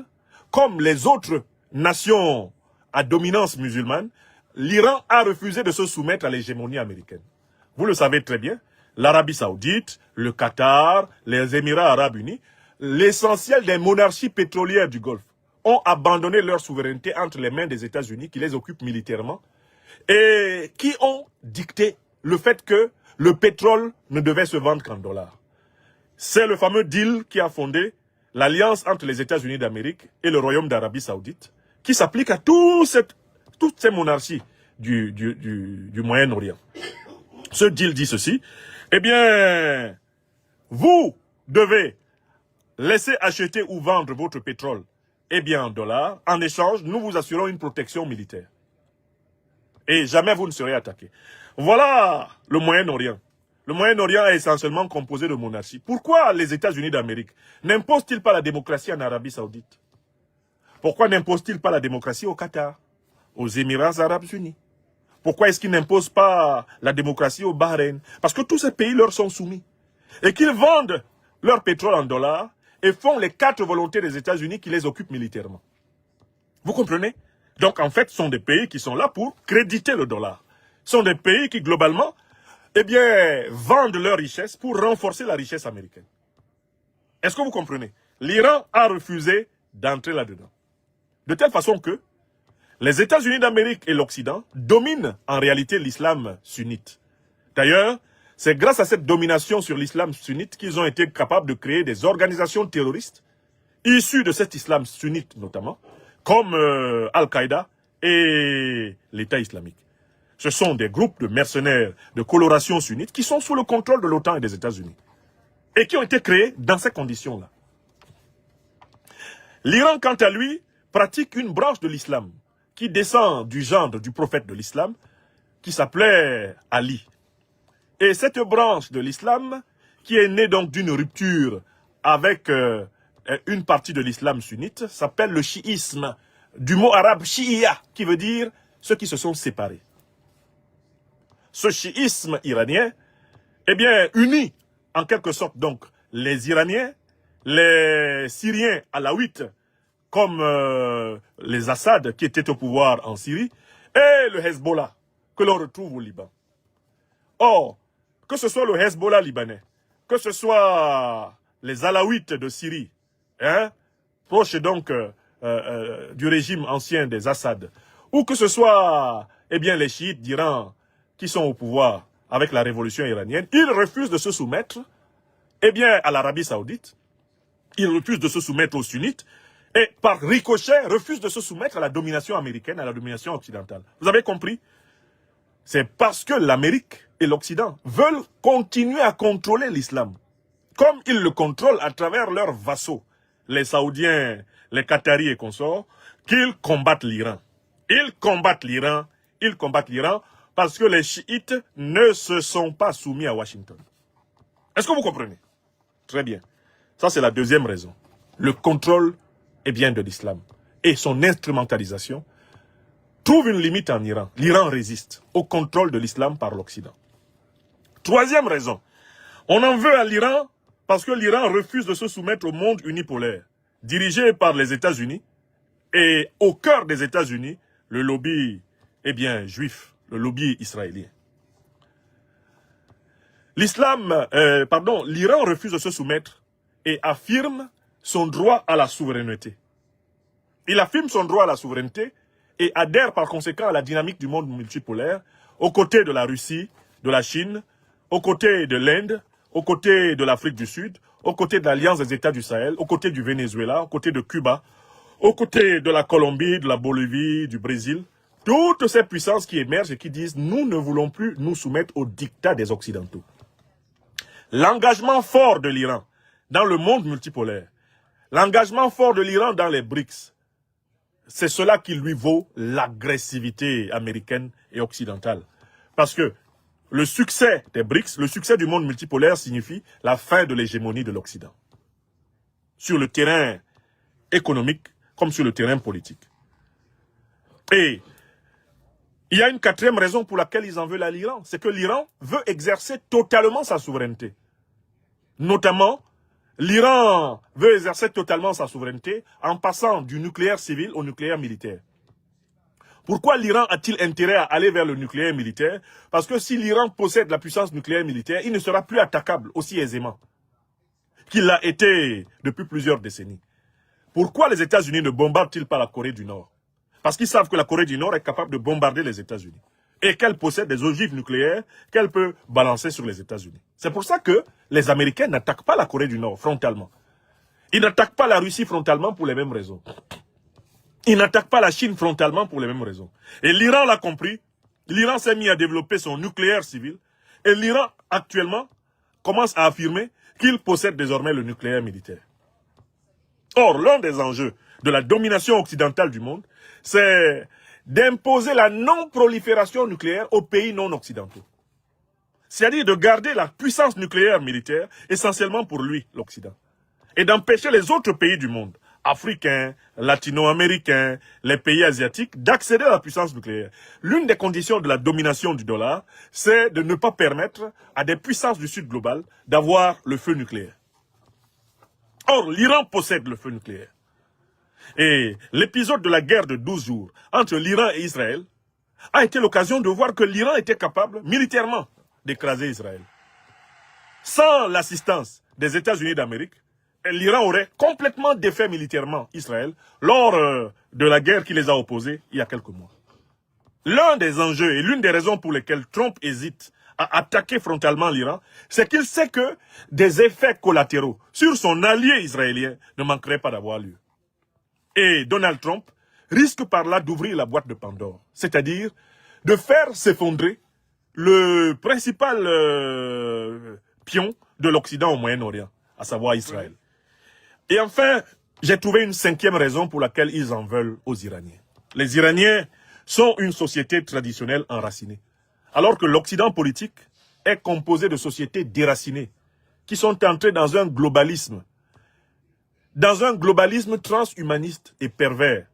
comme les autres nations à dominance musulmane, l'Iran a refusé de se soumettre à l'hégémonie américaine. Vous le savez très bien, l'Arabie Saoudite, le Qatar, les Émirats Arabes Unis, l'essentiel des monarchies pétrolières du Golfe ont abandonné leur souveraineté entre les mains des États-Unis qui les occupent militairement et qui ont dicté le fait que le pétrole ne devait se vendre qu'en dollars. C'est le fameux deal qui a fondé l'alliance entre les États-Unis d'Amérique et le Royaume d'Arabie Saoudite, qui s'applique à toutes ces monarchies du Moyen-Orient. Ce deal dit ceci, eh bien, vous devez laisser acheter ou vendre votre pétrole, eh bien en dollars. En échange, nous vous assurons une protection militaire. Et jamais vous ne serez attaqué. Voilà le Moyen-Orient. Le Moyen-Orient est essentiellement composé de monarchies. Pourquoi les États-Unis d'Amérique n'imposent-ils pas la démocratie en Arabie Saoudite? Pourquoi n'imposent-ils pas la démocratie au Qatar, aux Émirats Arabes Unis? Pourquoi est-ce qu'ils n'imposent pas la démocratie au Bahreïn? Parce que tous ces pays leur sont soumis. Et qu'ils vendent leur pétrole en dollars et font les 4 volontés des États-Unis qui les occupent militairement. Vous comprenez? Donc en fait, ce sont des pays qui sont là pour créditer le dollar. Ce sont des pays qui, globalement, eh bien, vendent leur richesse pour renforcer la richesse américaine. Est-ce que vous comprenez? L'Iran a refusé d'entrer là-dedans. De telle façon que les États-Unis d'Amérique et l'Occident dominent en réalité l'islam sunnite. D'ailleurs, c'est grâce à cette domination sur l'islam sunnite qu'ils ont été capables de créer des organisations terroristes issues de cet islam sunnite notamment, comme Al-Qaïda et l'État islamique. Ce sont des groupes de mercenaires de coloration sunnite qui sont sous le contrôle de l'OTAN et des États-Unis et qui ont été créés dans ces conditions-là. L'Iran, quant à lui, pratique une branche de l'islam qui descend du gendre du prophète de l'islam qui s'appelait Ali. Et cette branche de l'islam, qui est née donc d'une rupture avec une partie de l'islam sunnite, s'appelle le chiisme, du mot arabe shi'a, qui veut dire ceux qui se sont séparés. Ce chiisme iranien, eh bien, unit en quelque sorte donc les Iraniens, les Syriens alaouites, comme les Assad qui étaient au pouvoir en Syrie, et le Hezbollah, que l'on retrouve au Liban. Or, que ce soit le Hezbollah libanais, que ce soit les Alaouites de Syrie, proches donc du régime ancien des Assad, ou que ce soit eh bien, les chiites d'Iran qui sont au pouvoir avec la révolution iranienne, ils refusent de se soumettre eh bien, à l'Arabie Saoudite, ils refusent de se soumettre aux sunnites, et par ricochet, refusent de se soumettre à la domination américaine, à la domination occidentale. Vous avez compris? C'est parce que l'Amérique et l'Occident veulent continuer à contrôler l'islam, comme ils le contrôlent à travers leurs vassaux, les Saoudiens, les Qataris et consorts, qu'ils combattent l'Iran. Ils combattent l'Iran, parce que les chiites ne se sont pas soumis à Washington. Est-ce que vous comprenez? Très bien. Ça, c'est la deuxième raison. Le contrôle est bien de l'islam. Et son instrumentalisation trouve une limite en Iran. L'Iran résiste au contrôle de l'islam par l'Occident. Troisième raison. On en veut à l'Iran parce que l'Iran refuse de se soumettre au monde unipolaire, dirigé par les États-Unis, et au cœur des États-Unis, le lobby, eh bien, juif, le lobby israélien. L'Iran refuse de se soumettre et affirme son droit à la souveraineté. Il affirme son droit à la souveraineté et adhère par conséquent à la dynamique du monde multipolaire, aux côtés de la Russie, de la Chine, aux côtés de l'Inde, aux côtés de l'Afrique du Sud, aux côtés de l'Alliance des États du Sahel, aux côtés du Venezuela, aux côtés de Cuba, aux côtés de la Colombie, de la Bolivie, du Brésil, toutes ces puissances qui émergent et qui disent « nous ne voulons plus nous soumettre au diktat des Occidentaux ». L'engagement fort de l'Iran dans le monde multipolaire, l'engagement fort de l'Iran dans les BRICS, c'est cela qui lui vaut l'agressivité américaine et occidentale. Parce que le succès des BRICS, le succès du monde multipolaire signifie la fin de l'hégémonie de l'Occident. Sur le terrain économique comme sur le terrain politique. Et il y a une quatrième raison pour laquelle ils en veulent à l'Iran, c'est que l'Iran veut exercer totalement sa souveraineté. Notamment, l'Iran veut exercer totalement sa souveraineté en passant du nucléaire civil au nucléaire militaire. Pourquoi l'Iran a-t-il intérêt à aller vers le nucléaire militaire? Parce que si l'Iran possède la puissance nucléaire militaire, il ne sera plus attaquable aussi aisément qu'il l'a été depuis plusieurs décennies. Pourquoi les États-Unis ne bombardent-ils pas la Corée du Nord? Parce qu'ils savent que la Corée du Nord est capable de bombarder les États-Unis et qu'elle possède des ogives nucléaires qu'elle peut balancer sur les États-Unis. C'est pour ça que les Américains n'attaquent pas la Corée du Nord frontalement. Ils n'attaquent pas la Russie frontalement pour les mêmes raisons. Ils n'attaquent pas la Chine frontalement pour les mêmes raisons. Et l'Iran l'a compris. L'Iran s'est mis à développer son nucléaire civil. Et l'Iran, actuellement, commence à affirmer qu'il possède désormais le nucléaire militaire. Or, l'un des enjeux de la domination occidentale du monde, c'est d'imposer la non-prolifération nucléaire aux pays non occidentaux. C'est-à-dire de garder la puissance nucléaire militaire essentiellement pour lui, l'Occident. Et d'empêcher les autres pays du monde, africains, latino-américains, les pays asiatiques, d'accéder à la puissance nucléaire. L'une des conditions de la domination du dollar, c'est de ne pas permettre à des puissances du Sud global d'avoir le feu nucléaire. Or, l'Iran possède le feu nucléaire. Et l'épisode de la guerre de 12 jours entre l'Iran et Israël a été l'occasion de voir que l'Iran était capable, militairement, d'écraser Israël. Sans l'assistance des États-Unis d'Amérique, l'Iran aurait complètement défait militairement Israël lors de la guerre qui les a opposés il y a quelques mois. L'un des enjeux et l'une des raisons pour lesquelles Trump hésite à attaquer frontalement l'Iran, c'est qu'il sait que des effets collatéraux sur son allié israélien ne manqueraient pas d'avoir lieu. Et Donald Trump risque par là d'ouvrir la boîte de Pandore, c'est-à-dire de faire s'effondrer le principal pion de l'Occident au Moyen-Orient, à savoir Israël. Et enfin, j'ai trouvé une cinquième raison pour laquelle ils en veulent aux Iraniens. Les Iraniens sont une société traditionnelle enracinée, alors que l'Occident politique est composé de sociétés déracinées, qui sont entrées dans un globalisme transhumaniste et pervers.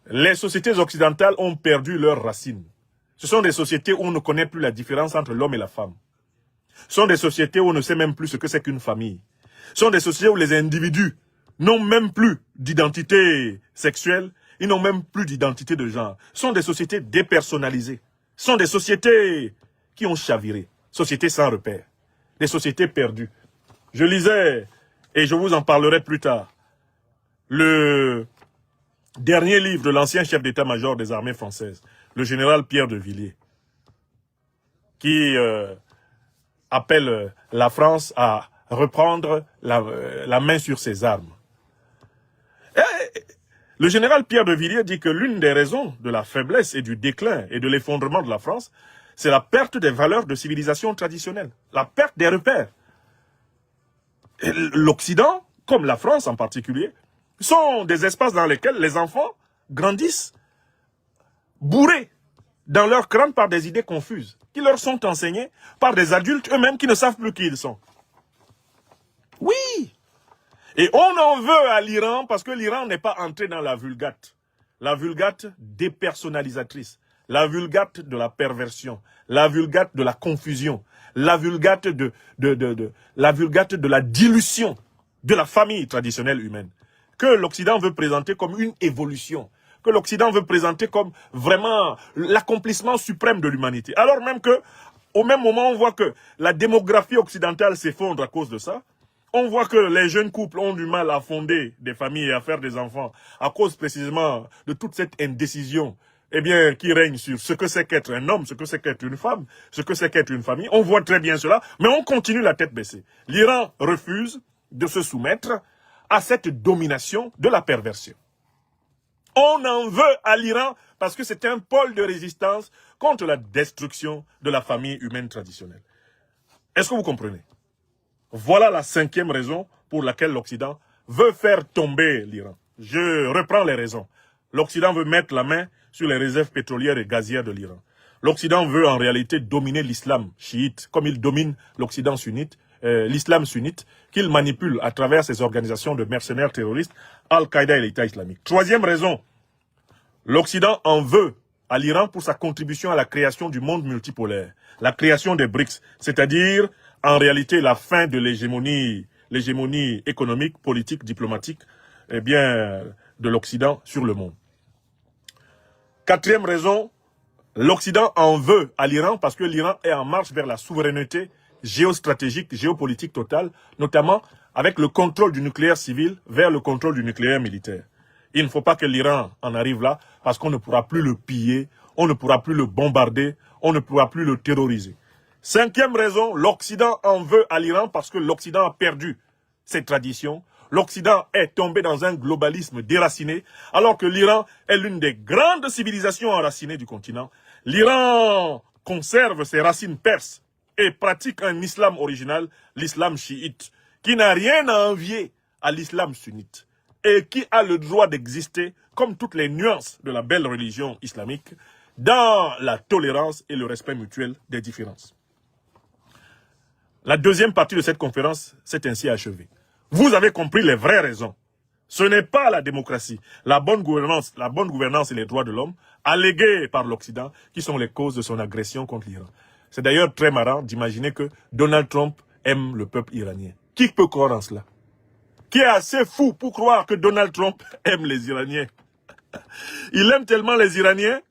Les sociétés occidentales ont perdu leurs racines. Ce sont des sociétés où on ne connaît plus la différence entre l'homme et la femme. Ce sont des sociétés où on ne sait même plus ce que c'est qu'une famille. Ce sont des sociétés où les individus n'ont même plus d'identité sexuelle, ils n'ont même plus d'identité de genre. Ce sont des sociétés dépersonnalisées. Ce sont des sociétés qui ont chaviré, sociétés sans repère, des sociétés perdues. Je lisais, et je vous en parlerai plus tard, le dernier livre de l'ancien chef d'état-major des armées françaises, le général Pierre de Villiers, qui appelle la France à reprendre la main sur ses armes. Et le général Pierre de Villiers dit que l'une des raisons de la faiblesse et du déclin et de l'effondrement de la France, c'est la perte des valeurs de civilisation traditionnelle, la perte des repères. L'Occident, comme la France en particulier, sont des espaces dans lesquels les enfants grandissent bourrés dans leur crâne par des idées confuses, qui leur sont enseignées par des adultes eux-mêmes qui ne savent plus qui ils sont. Oui! Et on en veut à l'Iran parce que l'Iran n'est pas entré dans la vulgate. La vulgate dépersonnalisatrice, la vulgate de la perversion, la vulgate de la confusion, la vulgate de la dilution de la famille traditionnelle humaine, que l'Occident veut présenter comme une évolution, que l'Occident veut présenter comme vraiment l'accomplissement suprême de l'humanité. Alors même que, au même moment, on voit que la démographie occidentale s'effondre à cause de ça. On voit que les jeunes couples ont du mal à fonder des familles et à faire des enfants à cause précisément de toute cette indécision eh bien, qui règne sur ce que c'est qu'être un homme, ce que c'est qu'être une femme, ce que c'est qu'être une famille. On voit très bien cela, mais on continue la tête baissée. L'Iran refuse de se soumettre à cette domination de la perversion. On en veut à l'Iran parce que c'est un pôle de résistance contre la destruction de la famille humaine traditionnelle. Est-ce que vous comprenez? Voilà la 5e raison pour laquelle l'Occident veut faire tomber l'Iran. Je reprends les raisons. L'Occident veut mettre la main sur les réserves pétrolières et gazières de l'Iran. L'Occident veut en réalité dominer l'islam chiite, comme il domine l'Occident sunnite, l'islam sunnite, qu'il manipule à travers ses organisations de mercenaires terroristes, Al-Qaïda et l'État islamique. 3e raison, l'Occident en veut à l'Iran pour sa contribution à la création du monde multipolaire, la création des BRICS, c'est-à-dire en réalité la fin de l'hégémonie économique, politique, diplomatique, eh bien, de l'Occident sur le monde. 4e raison, l'Occident en veut à l'Iran parce que l'Iran est en marche vers la souveraineté géostratégique, géopolitique totale, notamment avec le contrôle du nucléaire civil vers le contrôle du nucléaire militaire. Il ne faut pas que l'Iran en arrive là parce qu'on ne pourra plus le piller, on ne pourra plus le bombarder, on ne pourra plus le terroriser. 5e raison, l'Occident en veut à l'Iran parce que l'Occident a perdu ses traditions. L'Occident est tombé dans un globalisme déraciné, alors que l'Iran est l'une des grandes civilisations enracinées du continent. L'Iran conserve ses racines perses et pratique un islam original, l'islam chiite, qui n'a rien à envier à l'islam sunnite et qui a le droit d'exister, comme toutes les nuances de la belle religion islamique, dans la tolérance et le respect mutuel des différences. La 2e partie de cette conférence s'est ainsi achevée. Vous avez compris les vraies raisons. Ce n'est pas la démocratie, la bonne gouvernance et les droits de l'homme, allégués par l'Occident, qui sont les causes de son agression contre l'Iran. C'est d'ailleurs très marrant d'imaginer que Donald Trump aime le peuple iranien. Qui peut croire en cela? Qui est assez fou pour croire que Donald Trump aime les Iraniens? Il aime tellement les Iraniens,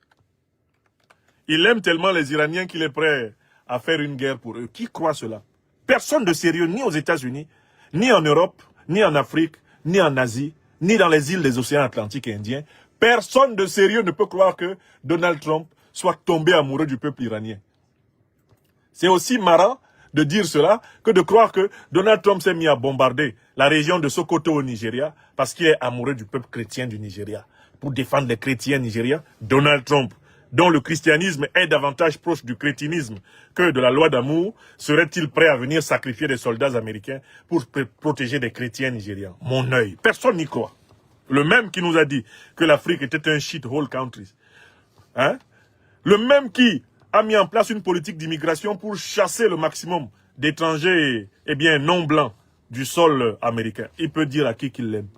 qu'il est prêt à faire une guerre pour eux. Qui croit cela? Personne de sérieux, ni aux États-Unis, ni en Europe, ni en Afrique, ni en Asie, ni dans les îles des océans Atlantique et Indien. Personne de sérieux ne peut croire que Donald Trump soit tombé amoureux du peuple iranien. C'est aussi marrant de dire cela que de croire que Donald Trump s'est mis à bombarder la région de Sokoto au Nigeria parce qu'il est amoureux du peuple chrétien du Nigeria. Pour défendre les chrétiens nigériens, Donald Trump, dont le christianisme est davantage proche du crétinisme que de la loi d'amour, serait-il prêt à venir sacrifier des soldats américains pour protéger des chrétiens nigérians? Mon œil, personne n'y croit. Le même qui nous a dit que l'Afrique était un shithole country. Hein? Le même qui a mis en place une politique d'immigration pour chasser le maximum d'étrangers, eh bien, non blancs du sol américain. Il peut dire à qui qu'il l'aime.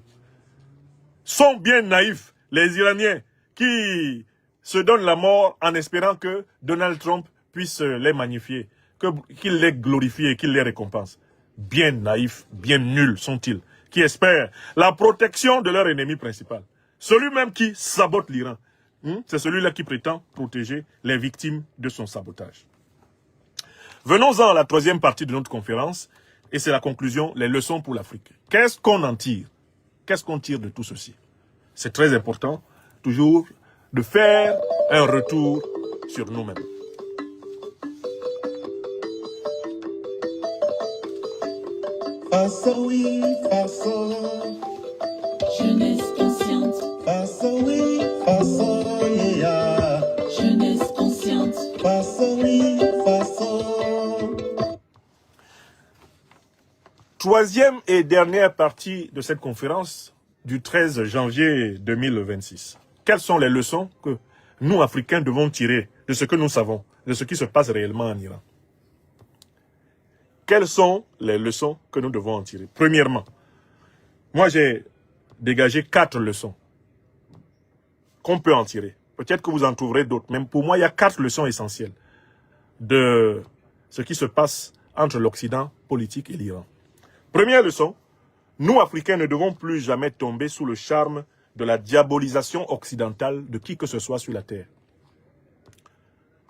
Sont bien naïfs les Iraniens qui se donnent la mort en espérant que Donald Trump puisse les magnifier, qu'il les glorifie et qu'il les récompense. Bien naïfs, bien nuls sont-ils, qui espèrent la protection de leur ennemi principal. Celui même qui sabote l'Iran. C'est celui-là qui prétend protéger les victimes de son sabotage. Venons-en à la 3e partie de notre conférence, et c'est la conclusion, les leçons pour l'Afrique. Qu'est-ce qu'on en tire? Qu'est-ce qu'on tire de tout ceci? C'est très important, toujours, de faire un retour sur nous-mêmes. Jeunesse consciente. Jeunesse consciente. Troisième et dernière partie de cette conférence du 13 janvier 2026. Quelles sont les leçons que nous, Africains, devons tirer de ce que nous savons, de ce qui se passe réellement en Iran? Quelles sont les leçons que nous devons en tirer? Premièrement, moi j'ai dégagé 4 leçons qu'on peut en tirer. Peut-être que vous en trouverez d'autres. Même pour moi, il y a 4 leçons essentielles de ce qui se passe entre l'Occident politique et l'Iran. Première leçon, nous, Africains, ne devons plus jamais tomber sous le charme de la diabolisation occidentale de qui que ce soit sur la Terre.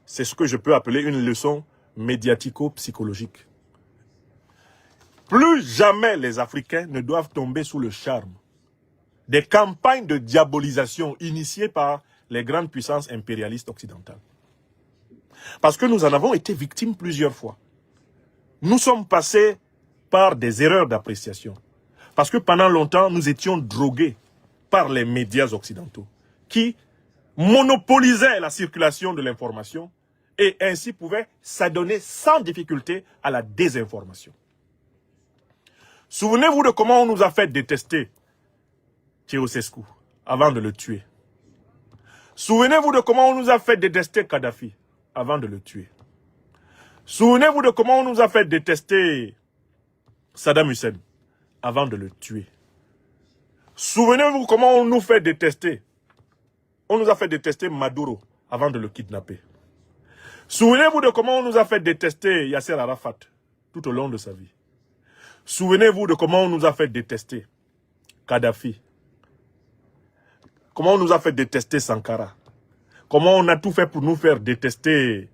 C'est ce que je peux appeler une leçon médiatico-psychologique. Plus jamais les Africains ne doivent tomber sous le charme des campagnes de diabolisation initiées par les grandes puissances impérialistes occidentales. Parce que nous en avons été victimes plusieurs fois. Nous sommes passés par des erreurs d'appréciation. Parce que pendant longtemps, nous étions drogués par les médias occidentaux qui monopolisaient la circulation de l'information et ainsi pouvaient s'adonner sans difficulté à la désinformation. Souvenez-vous de comment on nous a fait détester Ceausescu avant de le tuer. Souvenez-vous de comment on nous a fait détester Kadhafi avant de le tuer. Souvenez-vous de comment on nous a fait détester Saddam Hussein avant de le tuer. Souvenez-vous comment on nous fait détester. On nous a fait détester Maduro avant de le kidnapper. Souvenez-vous de comment on nous a fait détester Yasser Arafat tout au long de sa vie. Souvenez-vous de comment on nous a fait détester Kadhafi. Comment on nous a fait détester Sankara. Comment on a tout fait pour nous faire détester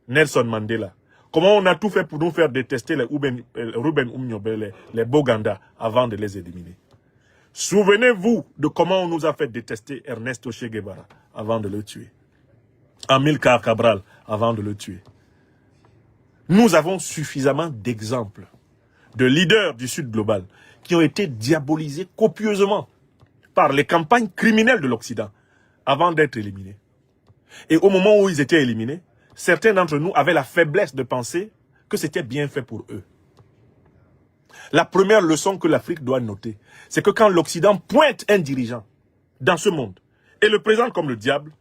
Nelson Mandela. Comment on a tout fait pour nous faire détester les Ruben Umnyobe, les Boganda, avant de les éliminer. Souvenez-vous de comment on nous a fait détester Ernesto Che Guevara avant de le tuer. Amilcar Cabral avant de le tuer. Nous avons suffisamment d'exemples de leaders du Sud global qui ont été diabolisés copieusement par les campagnes criminelles de l'Occident avant d'être éliminés. Et au moment où ils étaient éliminés, certains d'entre nous avaient la faiblesse de penser que c'était bien fait pour eux. La première leçon que l'Afrique doit noter, c'est que quand l'Occident pointe un dirigeant dans ce monde et le présente comme le diable,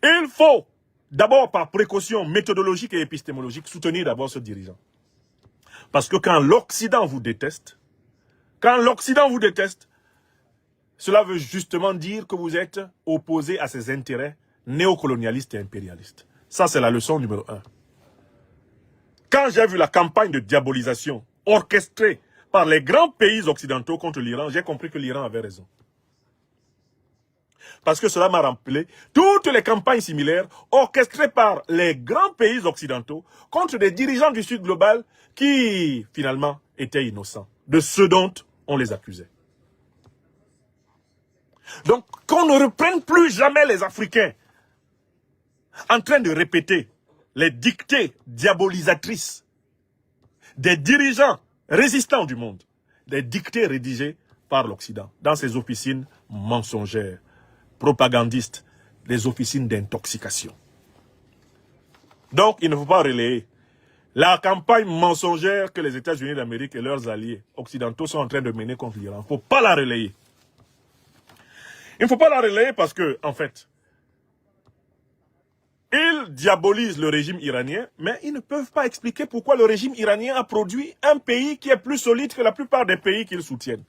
il faut d'abord par précaution méthodologique et épistémologique soutenir d'abord ce dirigeant. Parce que quand l'Occident vous déteste, cela veut justement dire que vous êtes opposé à ses intérêts néocolonialistes et impérialistes. Ça, c'est la leçon numéro 1. Quand j'ai vu la campagne de diabolisation orchestrée par les grands pays occidentaux contre l'Iran, j'ai compris que l'Iran avait raison. Parce que cela m'a rappelé toutes les campagnes similaires orchestrées par les grands pays occidentaux contre des dirigeants du Sud global qui, finalement, étaient innocents de ce dont on les accusait. Donc, qu'on ne reprenne plus jamais les Africains en train de répéter les dictées diabolisatrices des dirigeants résistants du monde, des dictées rédigées par l'Occident, dans ses officines mensongères, propagandistes, des officines d'intoxication. Donc, il ne faut pas relayer la campagne mensongère que les États-Unis d'Amérique et leurs alliés occidentaux sont en train de mener contre l'Iran. Il ne faut pas la relayer. Il ne faut pas la relayer parce que, en fait, ils diabolisent le régime iranien, mais ils ne peuvent pas expliquer pourquoi le régime iranien a produit un pays qui est plus solide que la plupart des pays qu'ils soutiennent.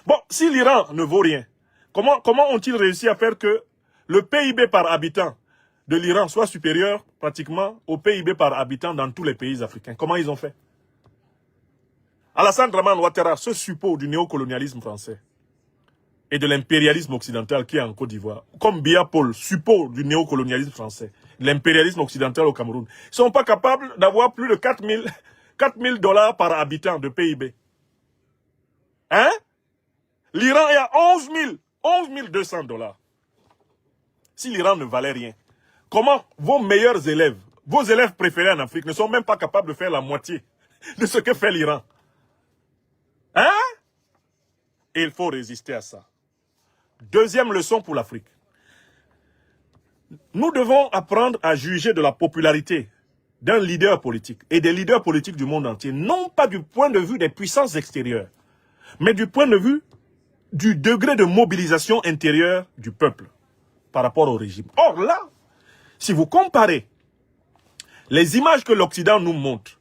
Bon, si l'Iran ne vaut rien, comment ont-ils réussi à faire que le PIB par habitant de l'Iran soit supérieur pratiquement au PIB par habitant dans tous les pays africains? Comment ils ont fait? Alassane Draman Ouattara, ce suppôt du néocolonialisme français et de l'impérialisme occidental qui est en Côte d'Ivoire, comme Biya Paul, suppôt du néocolonialisme français, de l'impérialisme occidental au Cameroun, ils ne sont pas capables d'avoir plus de 4 000 $ par habitant de PIB. Hein? L'Iran est à 11 200 $. Si l'Iran ne valait rien, comment vos meilleurs élèves, vos élèves préférés en Afrique ne sont même pas capables de faire la moitié de ce que fait l'Iran? Hein? Et il faut résister à ça. Deuxième leçon pour l'Afrique. Nous devons apprendre à juger de la popularité d'un leader politique et des leaders politiques du monde entier, non pas du point de vue des puissances extérieures, mais du point de vue du degré de mobilisation intérieure du peuple par rapport au régime. Or là, si vous comparez les images que l'Occident nous montre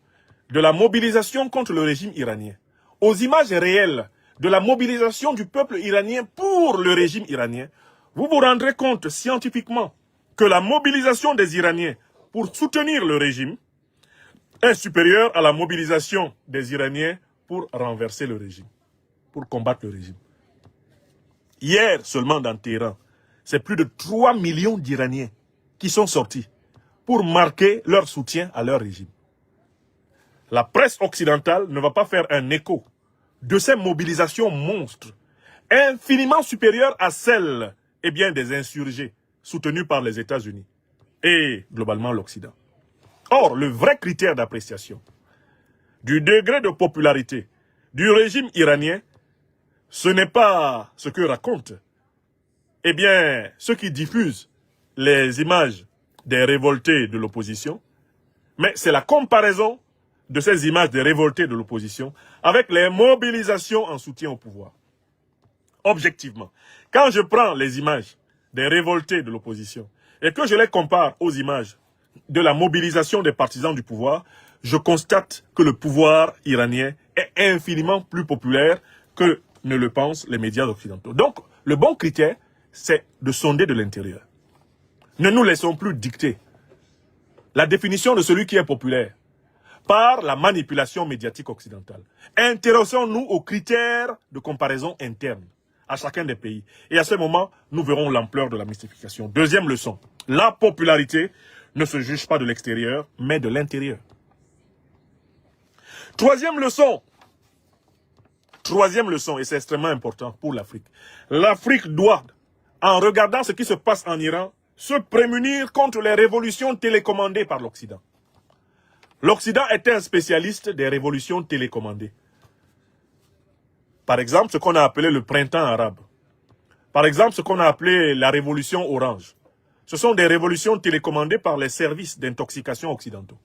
de la mobilisation contre le régime iranien aux images réelles de la mobilisation du peuple iranien pour le régime iranien, vous vous rendrez compte scientifiquement que la mobilisation des Iraniens pour soutenir le régime est supérieure à la mobilisation des Iraniens pour renverser le régime, pour combattre le régime. Hier, seulement dans Téhéran, c'est plus de 3 millions d'Iraniens qui sont sortis pour marquer leur soutien à leur régime. La presse occidentale ne va pas faire un écho de ces mobilisations monstres, infiniment supérieures à celles eh bien, des insurgés soutenus par les États-Unis et globalement l'Occident. Or, le vrai critère d'appréciation du degré de popularité du régime iranien, ce n'est pas ce que racontent, eh bien, ceux qui diffusent les images des révoltés de l'opposition, mais c'est la comparaison de ces images des révoltés de l'opposition avec les mobilisations en soutien au pouvoir. Objectivement, quand je prends les images des révoltés de l'opposition et que je les compare aux images de la mobilisation des partisans du pouvoir, je constate que le pouvoir iranien est infiniment plus populaire que ne le pensent les médias occidentaux. Donc, le bon critère, c'est de sonder de l'intérieur. Ne nous laissons plus dicter la définition de celui qui est populaire par la manipulation médiatique occidentale. Intéressons-nous aux critères de comparaison interne à chacun des pays. Et à ce moment, nous verrons l'ampleur de la mystification. Deuxième leçon, la popularité ne se juge pas de l'extérieur, mais de l'intérieur. Troisième leçon, et c'est extrêmement important pour l'Afrique. L'Afrique doit, en regardant ce qui se passe en Iran, se prémunir contre les révolutions télécommandées par l'Occident. L'Occident était un spécialiste des révolutions télécommandées. Par exemple, ce qu'on a appelé le printemps arabe. Par exemple, ce qu'on a appelé la révolution orange. Ce sont des révolutions télécommandées par les services d'intoxication occidentaux.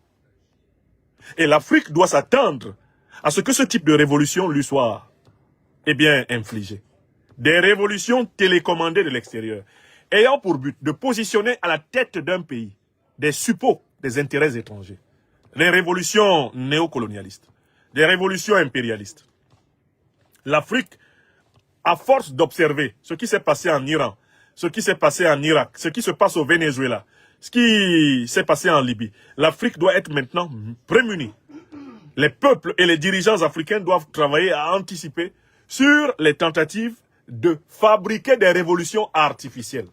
Et l'Afrique doit s'attendre à ce que ce type de révolution lui soit, eh bien, infligée. Des révolutions télécommandées de l'extérieur, ayant pour but de positionner à la tête d'un pays des suppôts des intérêts étrangers. Les révolutions néocolonialistes, des révolutions impérialistes. L'Afrique, à force d'observer ce qui s'est passé en Iran, ce qui s'est passé en Irak, ce qui se passe au Venezuela, ce qui s'est passé en Libye, l'Afrique doit être maintenant prémunie. Les peuples et les dirigeants africains doivent travailler à anticiper sur les tentatives de fabriquer des révolutions artificielles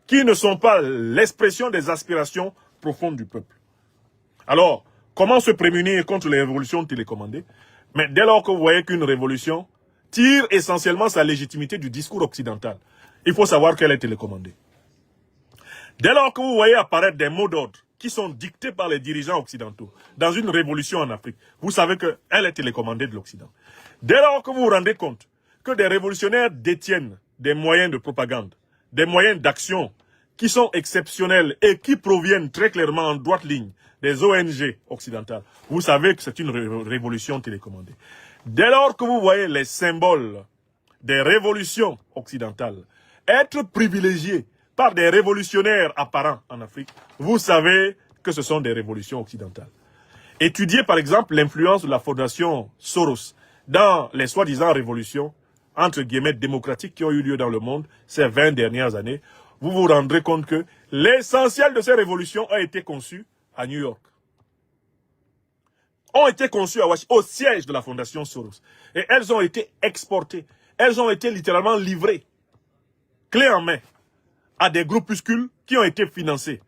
qui ne sont pas l'expression des aspirations profondes du peuple. Alors, comment se prémunir contre les révolutions télécommandées? Mais dès lors que vous voyez qu'une révolution tire essentiellement sa légitimité du discours occidental, il faut savoir qu'elle est télécommandée. Dès lors que vous voyez apparaître des mots d'ordre qui sont dictés par les dirigeants occidentaux dans une révolution en Afrique, vous savez qu'elle est télécommandée de l'Occident. Dès lors que vous vous rendez compte que des révolutionnaires détiennent des moyens de propagande, des moyens d'action qui sont exceptionnels et qui proviennent très clairement en droite ligne des ONG occidentales, vous savez que c'est une révolution télécommandée. Dès lors que vous voyez les symboles des révolutions occidentales être privilégiés par des révolutionnaires apparents en Afrique, vous savez que ce sont des révolutions occidentales. Étudiez par exemple l'influence de la fondation Soros dans les soi-disant révolutions, entre guillemets, démocratiques qui ont eu lieu dans le monde ces 20 dernières années. Vous vous rendrez compte que l'essentiel de ces révolutions a été conçu à New York. Ont été conçues à Washington, au siège de la fondation Soros. Et elles ont été exportées. Elles ont été littéralement livrées, clé en main, à des groupuscules qui ont été financés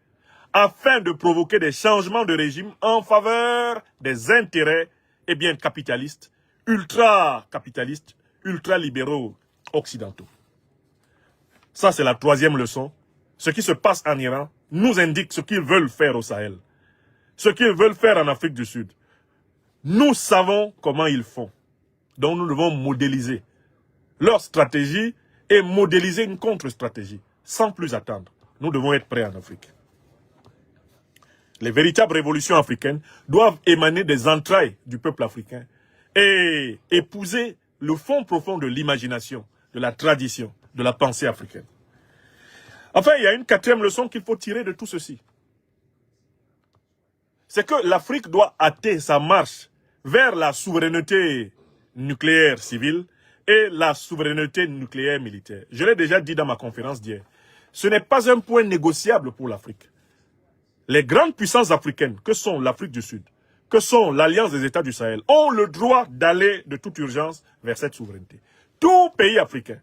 afin de provoquer des changements de régime en faveur des intérêts, eh bien, capitalistes, ultra-capitalistes, ultra-libéraux occidentaux. Ça, c'est la troisième leçon. Ce qui se passe en Iran nous indique ce qu'ils veulent faire au Sahel, ce qu'ils veulent faire en Afrique du Sud. Nous savons comment ils font. Donc nous devons modéliser leur stratégie et modéliser une contre-stratégie. Sans plus attendre, nous devons être prêts en Afrique. Les véritables révolutions africaines doivent émaner des entrailles du peuple africain et épouser le fond profond de l'imagination, de la tradition, de la pensée africaine. Enfin, il y a une quatrième leçon qu'il faut tirer de tout ceci. C'est que l'Afrique doit hâter sa marche vers la souveraineté nucléaire civile et la souveraineté nucléaire militaire. Je l'ai déjà dit dans ma conférence d'hier. Ce n'est pas un point négociable pour l'Afrique. Les grandes puissances africaines, que sont l'Afrique du Sud, que sont l'Alliance des États du Sahel, ont le droit d'aller de toute urgence vers cette souveraineté. Tout pays africain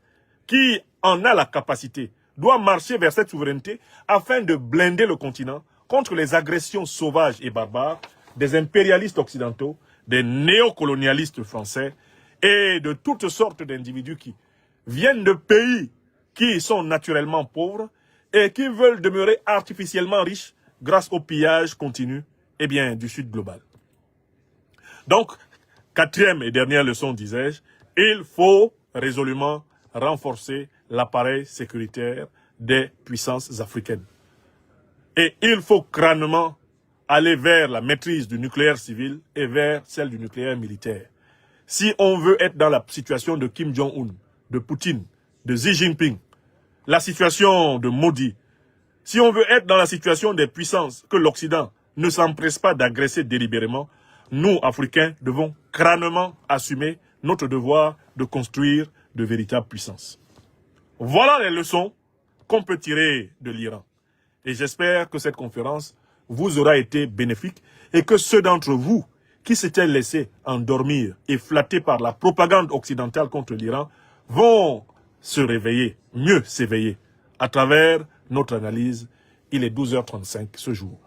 qui en a la capacité doit marcher vers cette souveraineté afin de blinder le continent contre les agressions sauvages et barbares des impérialistes occidentaux, des néocolonialistes français et de toutes sortes d'individus qui viennent de pays qui sont naturellement pauvres et qui veulent demeurer artificiellement riches grâce au pillage continu du Sud global. Donc, quatrième et dernière leçon, disais-je, il faut résolument renforcer l'appareil sécuritaire des puissances africaines. Et il faut crânement aller vers la maîtrise du nucléaire civil et vers celle du nucléaire militaire. Si on veut être dans la situation de Kim Jong-un, de Poutine, de Xi Jinping, la situation de Modi, si on veut être dans la situation des puissances que l'Occident ne s'empresse pas d'agresser délibérément, nous, Africains, devons crânement assumer notre devoir de construire de véritables puissances. Voilà les leçons qu'on peut tirer de l'Iran. Et j'espère que cette conférence vous aura été bénéfique et que ceux d'entre vous qui s'étaient laissés endormir et flattés par la propagande occidentale contre l'Iran vont se réveiller, mieux s'éveiller, à travers notre analyse. Il est 12h35 ce jour.